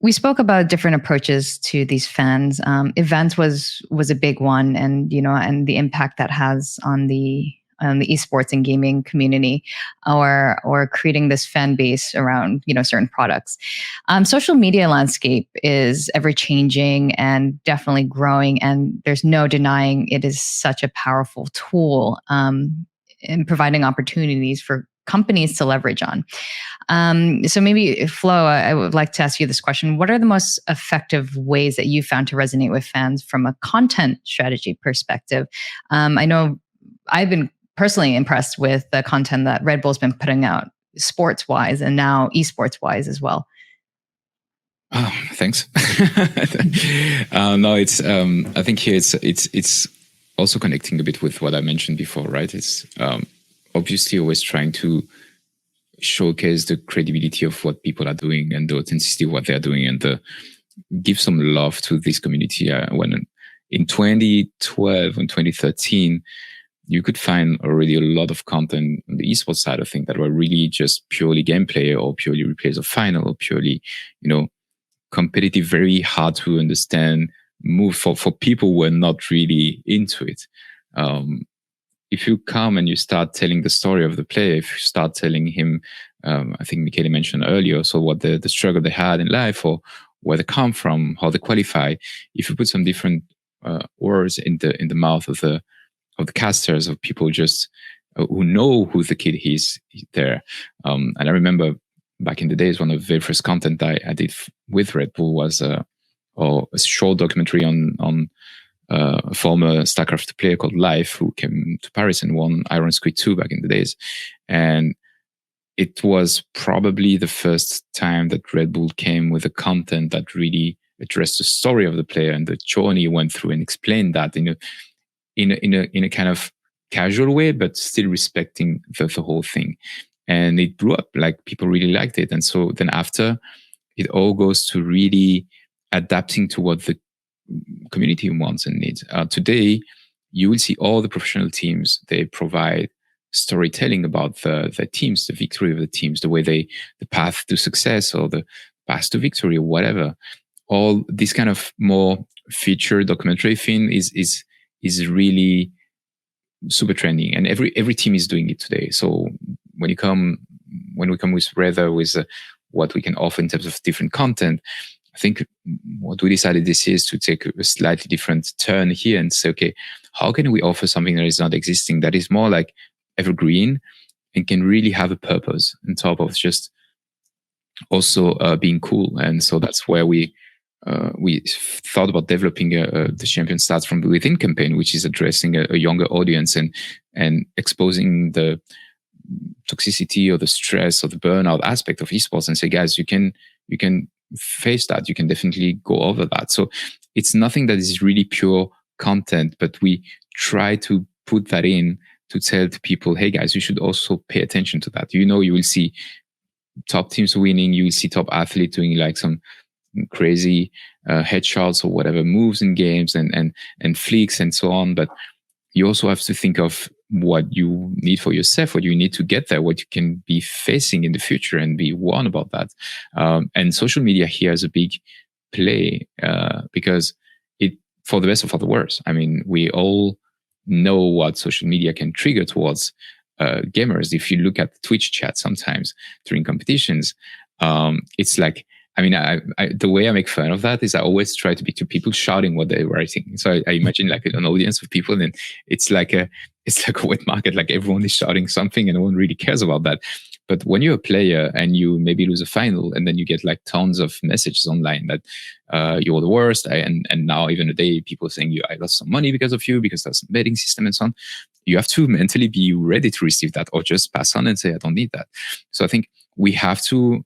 [SPEAKER 1] We spoke about different approaches to these fans. Events was a big one, and and the impact that has on the esports and gaming community, or creating this fan base around certain products. Social media landscape is ever changing and definitely growing, and there's no denying it is such a powerful tool in providing opportunities for companies to leverage on. So maybe, Flo, I would like to ask you this question. What are the most effective ways that you found to resonate with fans from a content strategy perspective? I know I've been personally impressed with the content that Red Bull's been putting out sports-wise and now esports-wise as well.
[SPEAKER 2] Oh, thanks. No, it's I think here it's also connecting a bit with what I mentioned before, right? It's obviously always trying to showcase the credibility of what people are doing and the authenticity of what they're doing, and give some love to this community. When in 2012 and 2013, you could find already a lot of content on the esports side of things that were really just purely gameplay or purely replays of final or purely, competitive, very hard to understand move for people who were not really into it. If you come and you start telling the story of the player, if you start telling him, I think Mckelly mentioned earlier, so what the struggle they had in life, or where they come from, how they qualify. If you put some different words in the mouth of the casters, of people just who know who the kid is there. And I remember back in the days, one of the very first content I did with Red Bull was a short documentary on a former StarCraft player called Life, who came to Paris and won Iron Squid 2 back in the days. And it was probably the first time that Red Bull came with a content that really addressed the story of the player and the journey he went through, and explained that in a kind of casual way, but still respecting the whole thing. And it blew up. Like, people really liked it. And so then after, it all goes to really adapting to what the community wants and needs. Today, you will see all the professional teams, they provide storytelling about the teams, the victory of the teams, the path to success or the path to victory or whatever. All this kind of more feature documentary thing is really super trending, and every team is doing it today. So when we come with what we can offer in terms of different content, I think what we decided this year is to take a slightly different turn here and say, okay, how can we offer something that is not existing, that is more like evergreen and can really have a purpose on top of just also being cool. And so that's where we thought about developing the Champion Starts From Within campaign, which is addressing a younger audience and exposing the toxicity or the stress or the burnout aspect of esports, and say, guys, you can face that, you can definitely go over that. So it's nothing that is really pure content, but we try to put that in to tell the people, hey guys, you should also pay attention to that. You will see top teams winning, you will see top athletes doing like some crazy headshots or whatever moves in games and flicks and so on, but you also have to think of what you need for yourself, what you need to get there, what you can be facing in the future, and be warned about that. And social media here is a big play because it, for the best or for the worst, I mean, we all know what social media can trigger towards gamers. If you look at Twitch chat sometimes during competitions, it's like, I mean, the way I make fun of that is I always try to picture people shouting what they're writing. So I imagine like an audience of people, and it's like a wet market. Like everyone is shouting something, and no one really cares about that. But when you're a player and you maybe lose a final, and then you get like tons of messages online that you're the worst, and now even today people saying I lost some money because of you, because there's some betting system and so on. You have to mentally be ready to receive that, or just pass on and say, I don't need that. So I think we have to.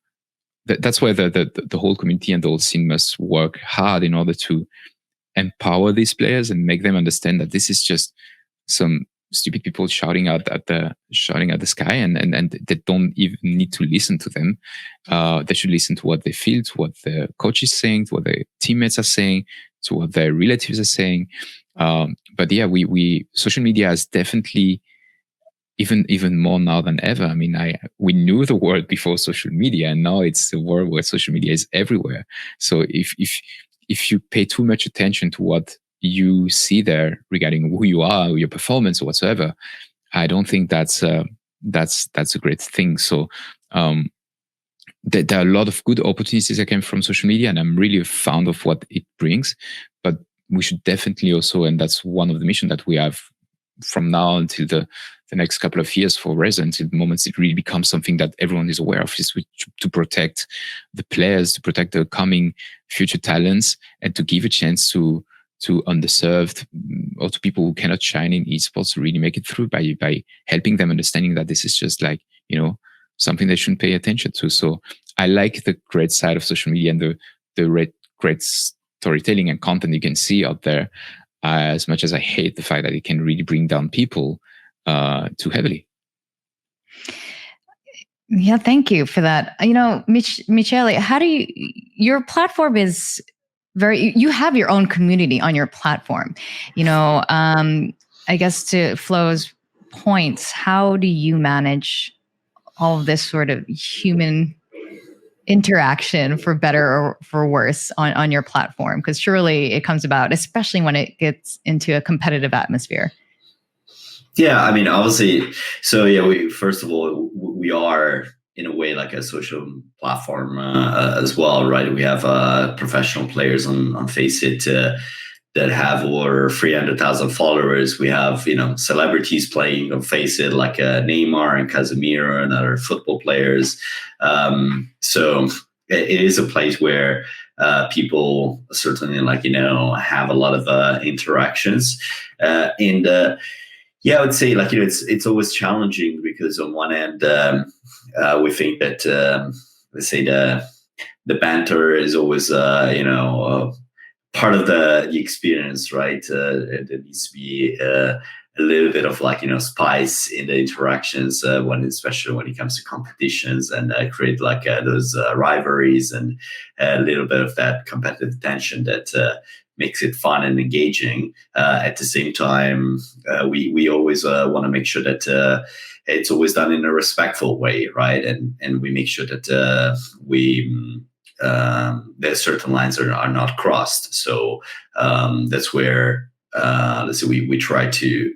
[SPEAKER 2] That's where the whole community and the whole scene must work hard in order to empower these players and make them understand that this is just some stupid people shouting at the sky, and they don't even need to listen to them. They should listen to what they feel, to what the coach is saying, to what their teammates are saying, to what their relatives are saying. But yeah, we social media has definitely even more now than ever. I mean, we knew the world before social media, and now it's a world where social media is everywhere. So if you pay too much attention to what you see there regarding who you are, your performance, or whatsoever, I don't think that's a great thing. So there are a lot of good opportunities that came from social media, and I'm really fond of what it brings. But we should definitely also, and that's one of the missions that we have from now until the next couple of years for Reza, until the moment it really becomes something that everyone is aware of, is to protect the players, to protect the coming future talents, and to give a chance to underserved or to people who cannot shine in esports to really make it through by helping them understanding that this is just like, something they shouldn't pay attention to. So I like the great side of social media and the great storytelling and content you can see out there, as much as I hate the fact that it can really bring down people too heavily.
[SPEAKER 1] Yeah, thank you for that. Mckelly, how do your platform is you have your own community on your platform. I guess to Flo's points, how do you manage all of this sort of human interaction, for better or for worse, on your platform? Because surely it comes about, especially when it gets into a competitive atmosphere.
[SPEAKER 4] Yeah, I mean, obviously. So yeah, first of all, we are in a way like a social platform as well, right? We have professional players on Faceit that have over 300,000 followers. We have celebrities playing on Faceit like Neymar and Casemiro and other football players. So it is a place where people certainly have a lot of interactions, and yeah, I would say it's always challenging because on one end we think that let's say the banter is always part of the experience, right? There needs to be a little bit of spice in the interactions especially when it comes to competitions, and create those rivalries and a little bit of that competitive tension that makes it fun and engaging. At the same time, we always want to make sure that it's always done in a respectful way, right? And we make sure that that certain lines are not crossed. So that's where let's say we try to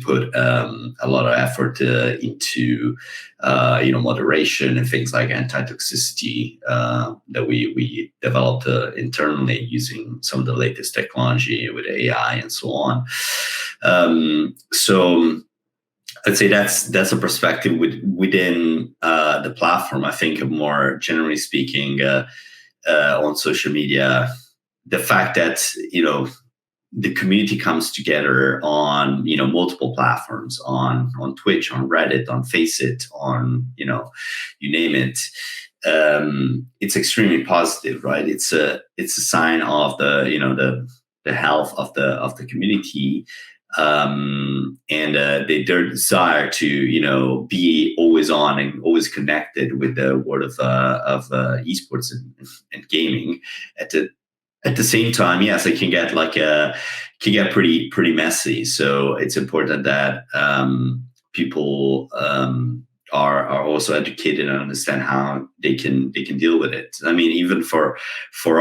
[SPEAKER 4] put a lot of effort into moderation and things like anti-toxicity that we developed internally using some of the latest technology with AI and so on. So I'd say that's a perspective within the platform. I think more generally speaking, on social media, the fact that the community comes together on multiple platforms, on Twitch, on Reddit, on Faceit, on you name it. It's extremely positive, right? It's a sign of the health of the community, and their desire to be always on and always connected with the world of esports and gaming. At the same time, yes, it can get pretty messy. So it's important that people are also educated and understand how they can deal with it. I mean, even for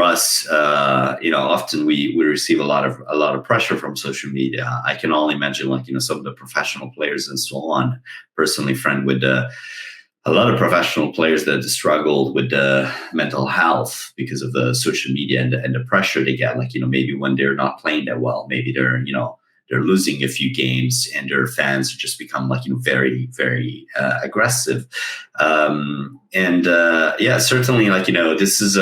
[SPEAKER 4] us, often we receive a lot of pressure from social media. I can only imagine some of the professional players and so on. Personally, friend with a lot of professional players that struggled with the mental health because of the social media and the pressure they get. Maybe when they're not playing that well, maybe they're they're losing a few games and their fans just become like, very, very aggressive. Certainly, like, this is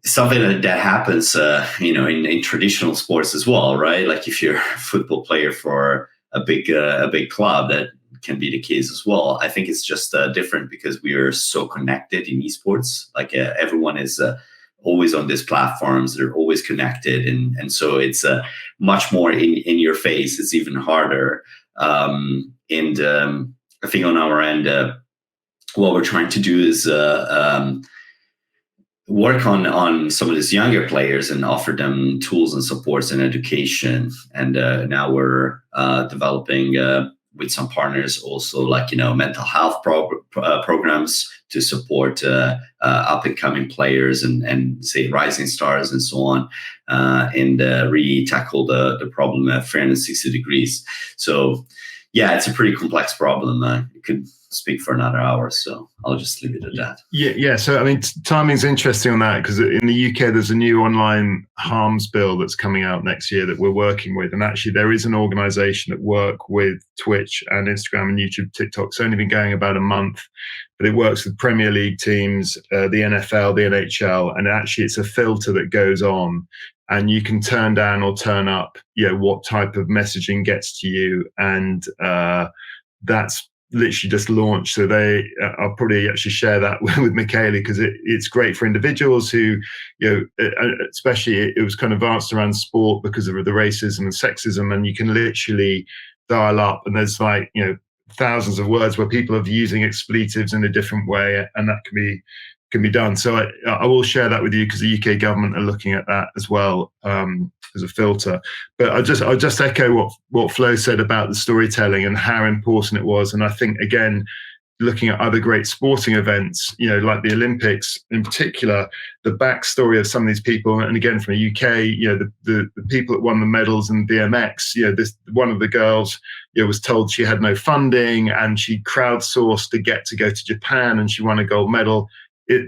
[SPEAKER 4] something that happens, in traditional sports as well, right? Like if you're a football player for a big club, that can be the case as well. I think it's just different because we are so connected in esports. Like everyone is always on these platforms. They're always connected. And so it's much more in your face. It's even harder. I think on our end, what we're trying to do is work on some of these younger players and offer them tools and supports and education. And now we're developing with some partners also, like, mental health programs to support up and coming players and say rising stars and so on, and really tackle the problem at 360 degrees. So yeah, it's a pretty complex problem. It could speak for another hour, so I'll just leave it at that.
[SPEAKER 3] Yeah. So I mean, timing's interesting on that, because in the UK there's a new online harms bill that's coming out next year that we're working with, and actually there is an organisation that work with Twitch and Instagram and YouTube, TikTok. It's only been going about a month, but it works with Premier League teams, the NFL, the NHL, and actually it's a filter that goes on, and you can turn down or turn up, what type of messaging gets to you, and that's literally just launched. So I'll probably actually share that with Mckelly, because it's great for individuals who, especially it was kind of advanced around sport because of the racism and sexism, and you can literally dial up, and there's like, thousands of words where people are using expletives in a different way, and that can be done. So I will share that with you, because the UK government are looking at that as well, as a filter. But I'll just echo what Flo said about the storytelling and how important it was. And I think, again, looking at other great sporting events, like the Olympics in particular, the backstory of some of these people, and again from the UK, the people that won the medals in BMX, one of the girls, was told she had no funding, and she crowdsourced to go to Japan, and she won a gold medal.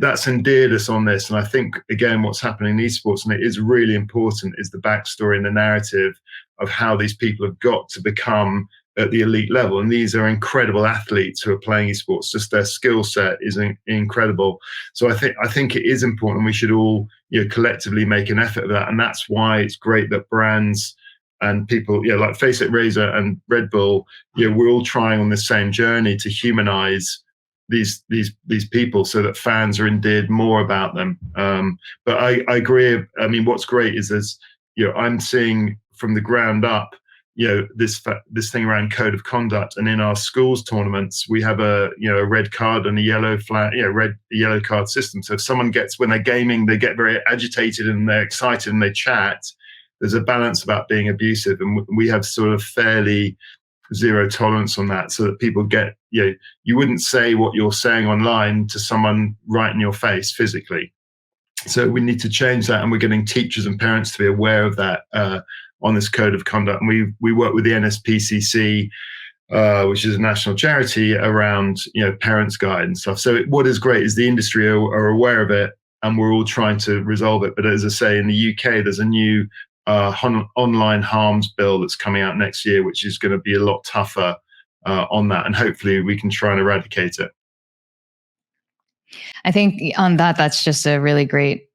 [SPEAKER 3] That's endeared us on this. And I think, again, what's happening in esports, and it is really important, is the backstory and the narrative of how these people have got to become at the elite level. And these are incredible athletes who are playing esports. Just their skill set is incredible. So I think it is important. We should all, collectively make an effort of that. And that's why it's great that brands and people, like Face It Razor and Red Bull, we're all trying on the same journey to humanize these people, so that fans are endeared more about them. But I agree. I mean, what's great is there's, I'm seeing from the ground up, this thing around code of conduct, and in our schools tournaments we have a red card and a yellow flag, yellow card system. So if someone when they're gaming, they get very agitated and they're excited and they chat, there's a balance about being abusive, and we have sort of fairly zero tolerance on that, so that people get, you wouldn't say what you're saying online to someone right in your face physically. So we need to change that, and we're getting teachers and parents to be aware of that on this code of conduct. And we work with the NSPCC, which is a national charity, around parents' guide and stuff. So what is great is the industry are aware of it, and we're all trying to resolve it. But as I say, in the UK, there's a new online harms bill that's coming out next year, which is going to be a lot tougher on that, and hopefully we can try and eradicate it.
[SPEAKER 1] I think on that's just a really great,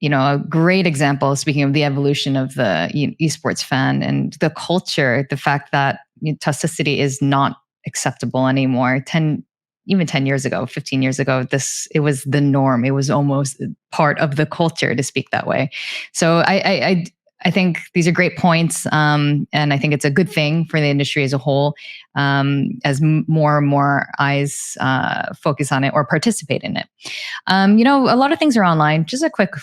[SPEAKER 1] a great example, speaking of the evolution of the esports fan and the culture, the fact that toxicity is not acceptable anymore. 10 years ago, 15 years ago, it was the norm. It was almost part of the culture to speak that way. So I think these are great points, and I think it's a good thing for the industry as a whole, as more and more eyes focus on it or participate in it. A lot of things are online. Just a quick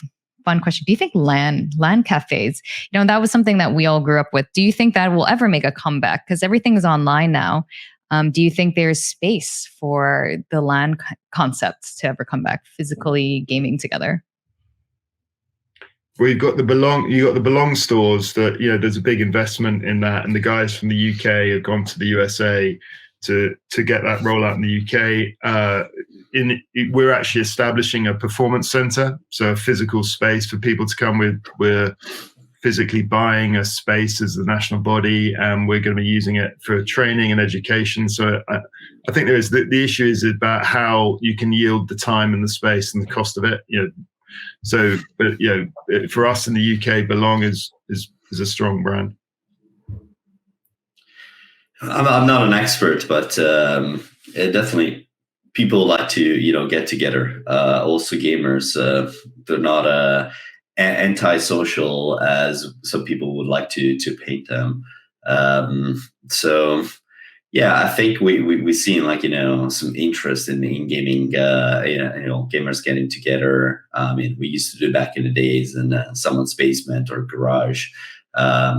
[SPEAKER 1] fun question. Do you think LAN cafes, that was something that we all grew up with. Do you think that will ever make a comeback? Because everything is online now. Do you think there's space for the LAN concepts to ever come back, physically gaming together?
[SPEAKER 3] Well, you got the Belong stores that, there's a big investment in that, and the guys from the UK have gone to the USA to get that rollout in the UK. We're actually establishing a performance center, so a physical space for people to come with physically buying a space as the national body, and we're going to be using it for training and education. So I think there is the issue is about how you can yield the time and the space and the cost of it. So, but for us in the UK, Belong is a strong brand.
[SPEAKER 4] I'm not an expert, but definitely people like to get together. Also, gamers, they're not antisocial as some people would like to paint them. So yeah, I think we've seen some interest in gaming. Gamers getting together. I mean, we used to do back in the days in someone's basement or garage. I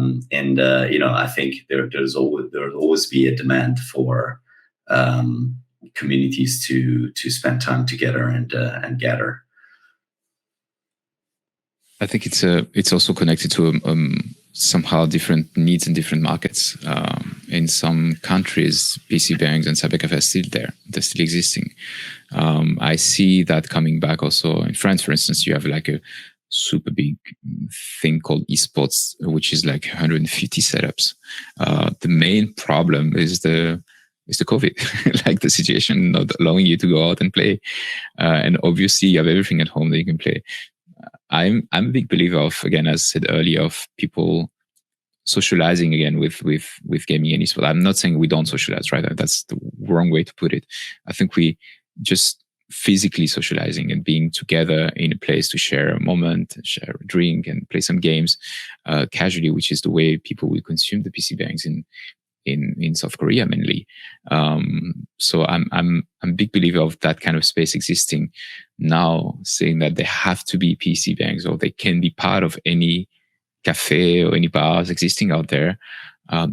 [SPEAKER 4] think there's always be a demand for communities to spend time together and gather.
[SPEAKER 2] I think it's also connected to somehow different needs in different markets. In some countries, PC bangs and cybercafes are still there; they're still existing. I see that coming back also in France, for instance. You have like a super big thing called Esports, which is like 150 setups. The main problem is the COVID, like the situation not allowing you to go out and play. And obviously you have everything at home that you can play. I'm a big believer of, again, as I said earlier, of people socializing again with gaming and esports. I'm not saying we don't socialize, right? That's the wrong way to put it. I think we just physically socializing and being together in a place to share a moment, share a drink, and play some games casually, which is the way people will consume the PC bangs in South Korea mainly. So I'm a big believer of that kind of space existing now, saying that they have to be PC bangs or they can be part of any cafe or any bars existing out there.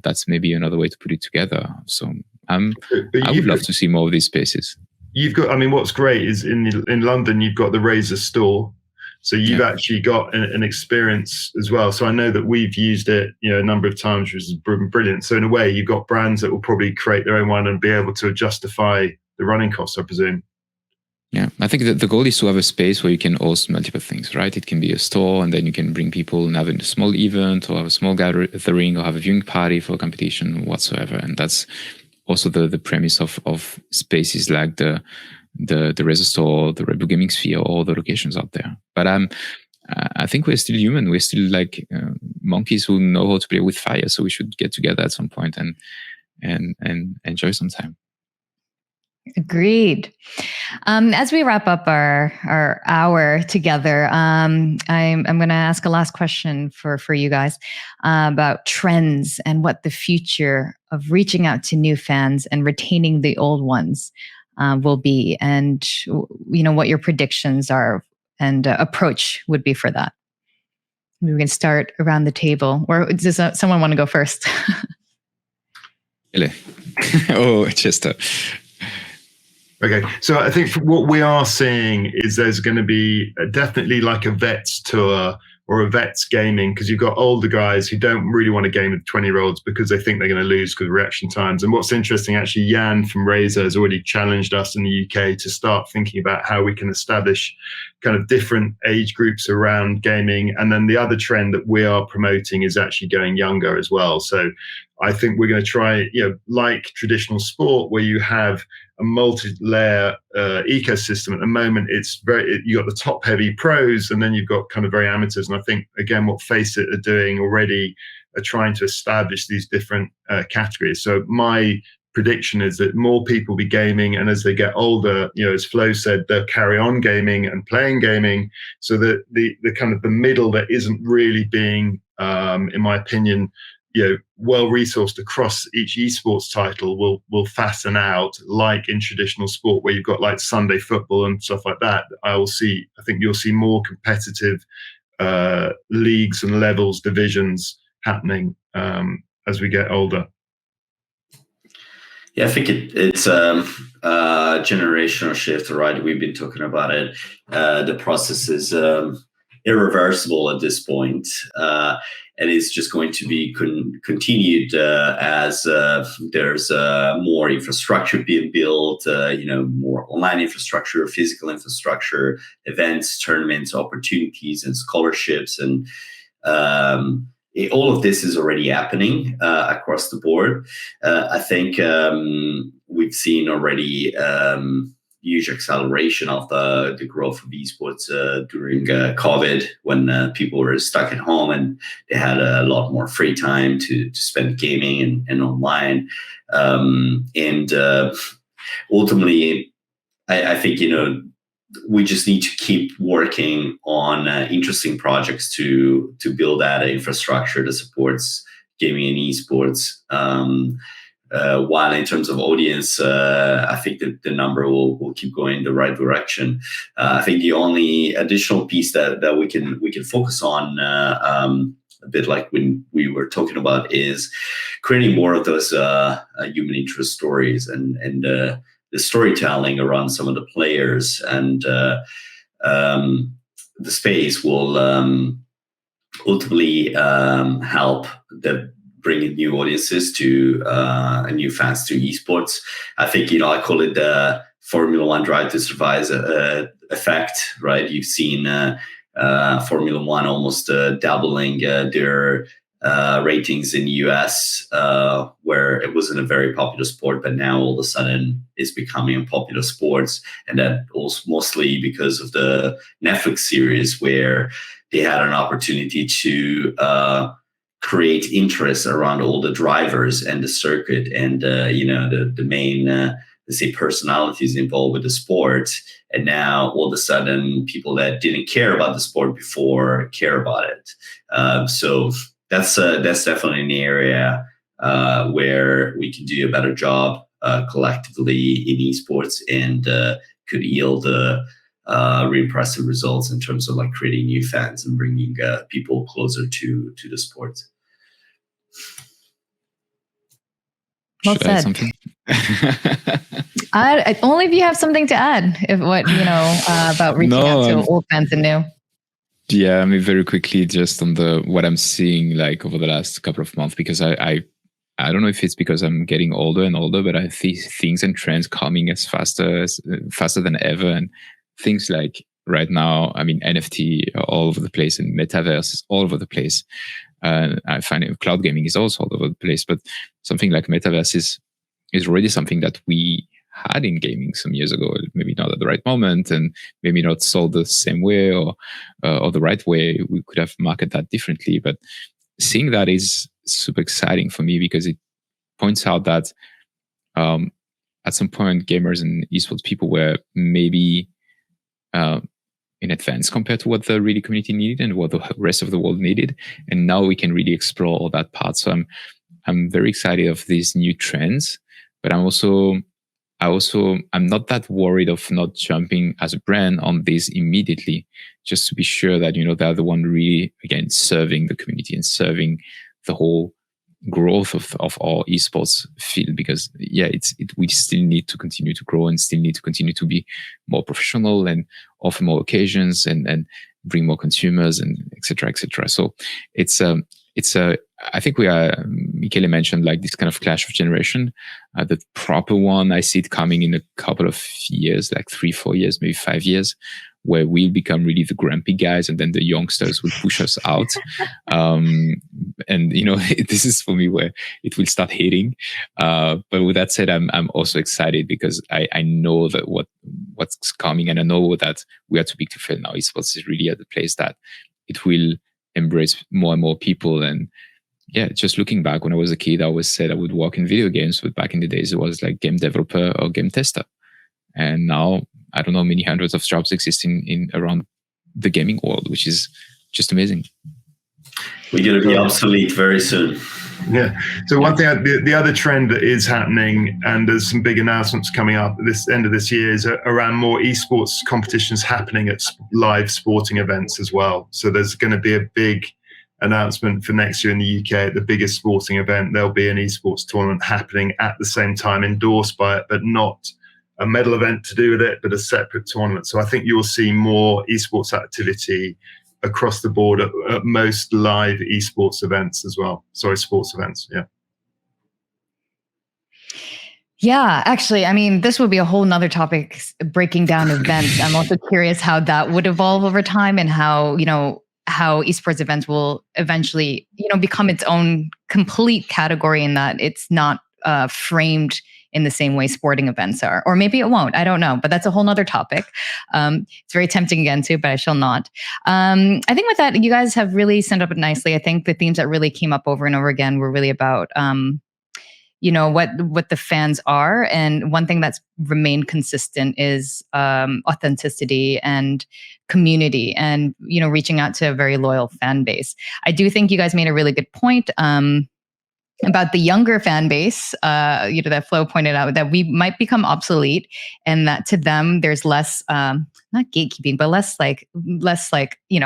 [SPEAKER 2] That's maybe another way to put it together. So I would love to see more of these spaces.
[SPEAKER 3] You've got, I mean, what's great is in London, you've got the Razer store. So you've actually got an experience as well. So I know that we've used it, a number of times, which is brilliant. So in a way, you've got brands that will probably create their own one and be able to justify the running costs, I presume.
[SPEAKER 2] Yeah, I think that the goal is to have a space where you can host multiple things, right? It can be a store, and then you can bring people and have a small event or have a small gathering or have a viewing party for a competition whatsoever. And that's also the premise of spaces like the Razer store, the Red Bull Gaming Sphere, all the locations out there. But I think we're still human. We're still like monkeys who know how to play with fire. So we should get together at some point and enjoy some time.
[SPEAKER 1] Agreed. As we wrap up our hour together, I'm going to ask a last question for you guys about trends and what the future of reaching out to new fans and retaining the old ones will be, and what your predictions are and approach would be for that. We can start around the table. Or does someone want to go first?
[SPEAKER 2] Oh, Chester.
[SPEAKER 3] Okay, so I think what we are seeing is there's going to be definitely like a vets tour or a vets gaming, because you've got older guys who don't really want to game with 20-year-olds because they think they're going to lose because of reaction times. And what's interesting, actually, Jan from Razer has already challenged us in the UK to start thinking about how we can establish kind of different age groups around gaming. And then the other trend that we are promoting is actually going younger as well. So I think we're going to try, like traditional sport, where you have a multi-layer ecosystem. At the moment, it's you got the top-heavy pros, and then you've got kind of very amateurs. And I think, again, what Faceit are doing already are trying to establish these different categories. So my prediction is that more people be gaming, and as they get older, as Flo said, they'll carry on gaming and playing gaming. So that the kind of the middle that isn't really being, in my opinion, well resourced across each esports title will fatten out, like in traditional sport where you've got like Sunday football and stuff like that. I think you'll see more competitive leagues and levels, divisions happening as we get older.
[SPEAKER 4] Yeah, I think it's a generational shift, right? We've been talking about it. The process is irreversible at this point, and it's just going to be continued as there's more infrastructure being built, more online infrastructure, physical infrastructure, events, tournaments, opportunities, and scholarships, and All of this is already happening across the board. I think we've seen already huge acceleration of the growth of esports during COVID, when people were stuck at home and they had a lot more free time to spend gaming and online. And ultimately, I think, we just need to keep working on interesting projects to build that infrastructure that supports gaming and esports. While in terms of audience, I think that the number will keep going in the right direction. I think the only additional piece that we can focus on, a bit like when we were talking about, is creating more of those human interest stories and the storytelling around some of the players, and the space will ultimately help bring in new audiences to and new fans to esports. I think, I call it the Formula One Drive to Survive effect, right? You've seen Formula One almost doubling their ratings in the US, where it wasn't a very popular sport, but now all of a sudden it's becoming a popular sport. And that also mostly because of the Netflix series, where they had an opportunity to create interest around all the drivers and the circuit and the main let's say personalities involved with the sport. And now all of a sudden people that didn't care about the sport before care about it. So that's definitely an area where we can do a better job collectively in esports, and could yield really impressive results in terms of like creating new fans and bringing people closer to the sport.
[SPEAKER 1] Well
[SPEAKER 2] Should I add
[SPEAKER 1] said.
[SPEAKER 2] something?
[SPEAKER 1] Only if you have something to add, about reaching out to old fans and new.
[SPEAKER 2] Yeah, I mean, very quickly, just on what I'm seeing like over the last couple of months, because I don't know if it's because I'm getting older and older, but I see things and trends coming faster than ever, and things like right now, I mean, NFT are all over the place, and metaverse is all over the place. I find cloud gaming is also all over the place, but something like metaverse is already something that we had in gaming some years ago, maybe not at the right moment, and maybe not sold the same way or the right way. We could have marketed that differently, but seeing that is super exciting for me, because it points out that at some point gamers and esports people were maybe in advance compared to what the really community needed and what the rest of the world needed, and now we can really explore all that part. So I'm very excited of these new trends, but I'm not that worried of not jumping as a brand on this immediately, just to be sure that they're the one really, again, serving the community and serving the whole growth of our esports field. Because we still need to continue to grow and still need to continue to be more professional and offer more occasions and bring more consumers and etc. So I think we are, Mckelly mentioned like this kind of clash of generation. The proper one, I see it coming in a couple of years, like 3-4 years, maybe 5 years, where we'll become really the grumpy guys, and then the youngsters will push us out. And this is for me where it will start hitting. But with that said, I'm also excited, because I know that what's coming, and I know that we are too big to fail now. Esports is really at the place that it will embrace more and more people. And yeah, just looking back, when I was a kid, I always said I would work in video games, but back in the days, it was like game developer or game tester. And now, I don't know, many hundreds of jobs exist in around the gaming world, which is just amazing.
[SPEAKER 4] We're going to be obsolete very soon.
[SPEAKER 3] Yeah. So one thing, the other trend that is happening, and there's some big announcements coming up at this end of this year, is around more esports competitions happening at live sporting events as well. So there's going to be a big announcement for next year in the UK at the biggest sporting event. There'll be an esports tournament happening at the same time, endorsed by it, but not a medal event to do with it, but a separate tournament. So I think you'll see more esports activity across the board at most live esports events as well. Sorry, sports events. Yeah.
[SPEAKER 1] Yeah, actually, I mean, this would be a whole nother topic, breaking down events. I'm also curious how that would evolve over time, and how how esports events will eventually, become its own complete category in that it's not framed in the same way sporting events are. Or maybe it won't. I don't know. But that's a whole nother topic. It's very tempting again too, but I shall not. I think with that, you guys have really summed up it nicely. I think the themes that really came up over and over again were really about what the fans are. And one thing that's remained consistent is authenticity and community and, reaching out to a very loyal fan base. I do think you guys made a really good point about the younger fan base, that Flo pointed out, that we might become obsolete, and that to them there's less, not gatekeeping, but less like, you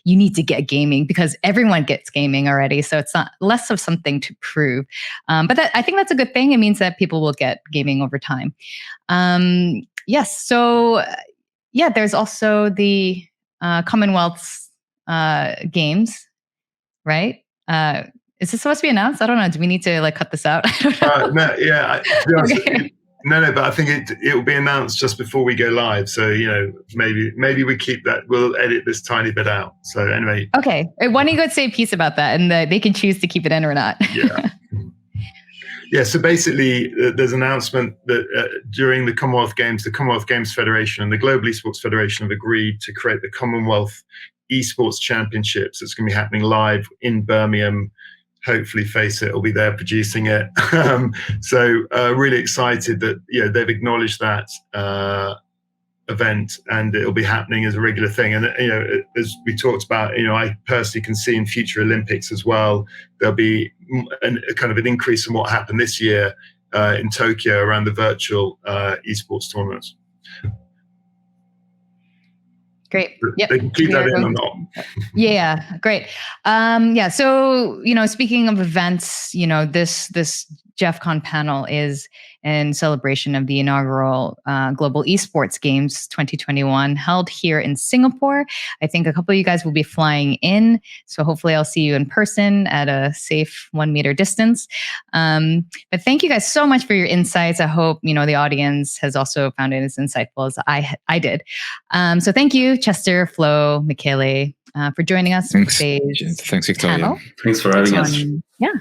[SPEAKER 1] need to get gaming because everyone gets gaming already. So it's not less of something to prove. But I think that's a good thing. It means that people will get gaming over time. Yes. So there's also the Commonwealth's Games, right? Is this supposed to be announced? I don't know. Do we need to cut this out?
[SPEAKER 3] No, yeah. To be honest,
[SPEAKER 1] Okay.
[SPEAKER 3] No, but I think it will be announced just before we go live. So, maybe we keep that. We'll edit this tiny bit out. So anyway.
[SPEAKER 1] Okay. Why don't you go say a piece about that, and they can choose to keep it in or not.
[SPEAKER 3] Yeah. Yeah. So basically, there's an announcement that during the Commonwealth Games Federation and the Global Esports Federation have agreed to create the Commonwealth Esports Championships. It's going to be happening live in Birmingham. Hopefully, Face It will be there producing it. So really excited that they've acknowledged that event, and it'll be happening as a regular thing. And as we talked about, I personally can see in future Olympics as well, there'll be a kind of an increase in what happened this year in Tokyo around the virtual esports tournaments.
[SPEAKER 1] Great. Yep.
[SPEAKER 3] They can keep that in or not.
[SPEAKER 1] Yeah, great. So, speaking of events, this Jeff Con panel is in celebration of the inaugural Global Esports Games 2021 held here in Singapore. I think a couple of you guys will be flying in, so hopefully I'll see you in person at a safe 1 meter distance. But thank you guys so much for your insights. I hope, the audience has also found it as insightful as I did. So thank you, Chester, Flo, Mckelly, for joining us.
[SPEAKER 2] Thanks, Victoria.
[SPEAKER 1] Panel.
[SPEAKER 4] Thanks for having us.
[SPEAKER 1] Yeah.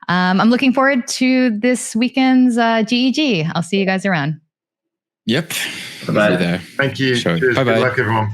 [SPEAKER 1] I'm looking forward to this weekend's GEG. I'll see you guys around.
[SPEAKER 2] Yep.
[SPEAKER 4] Bye-bye.
[SPEAKER 2] There.
[SPEAKER 3] Thank you.
[SPEAKER 2] Sure.
[SPEAKER 3] Cheers.
[SPEAKER 2] Bye-bye.
[SPEAKER 3] Good luck, everyone.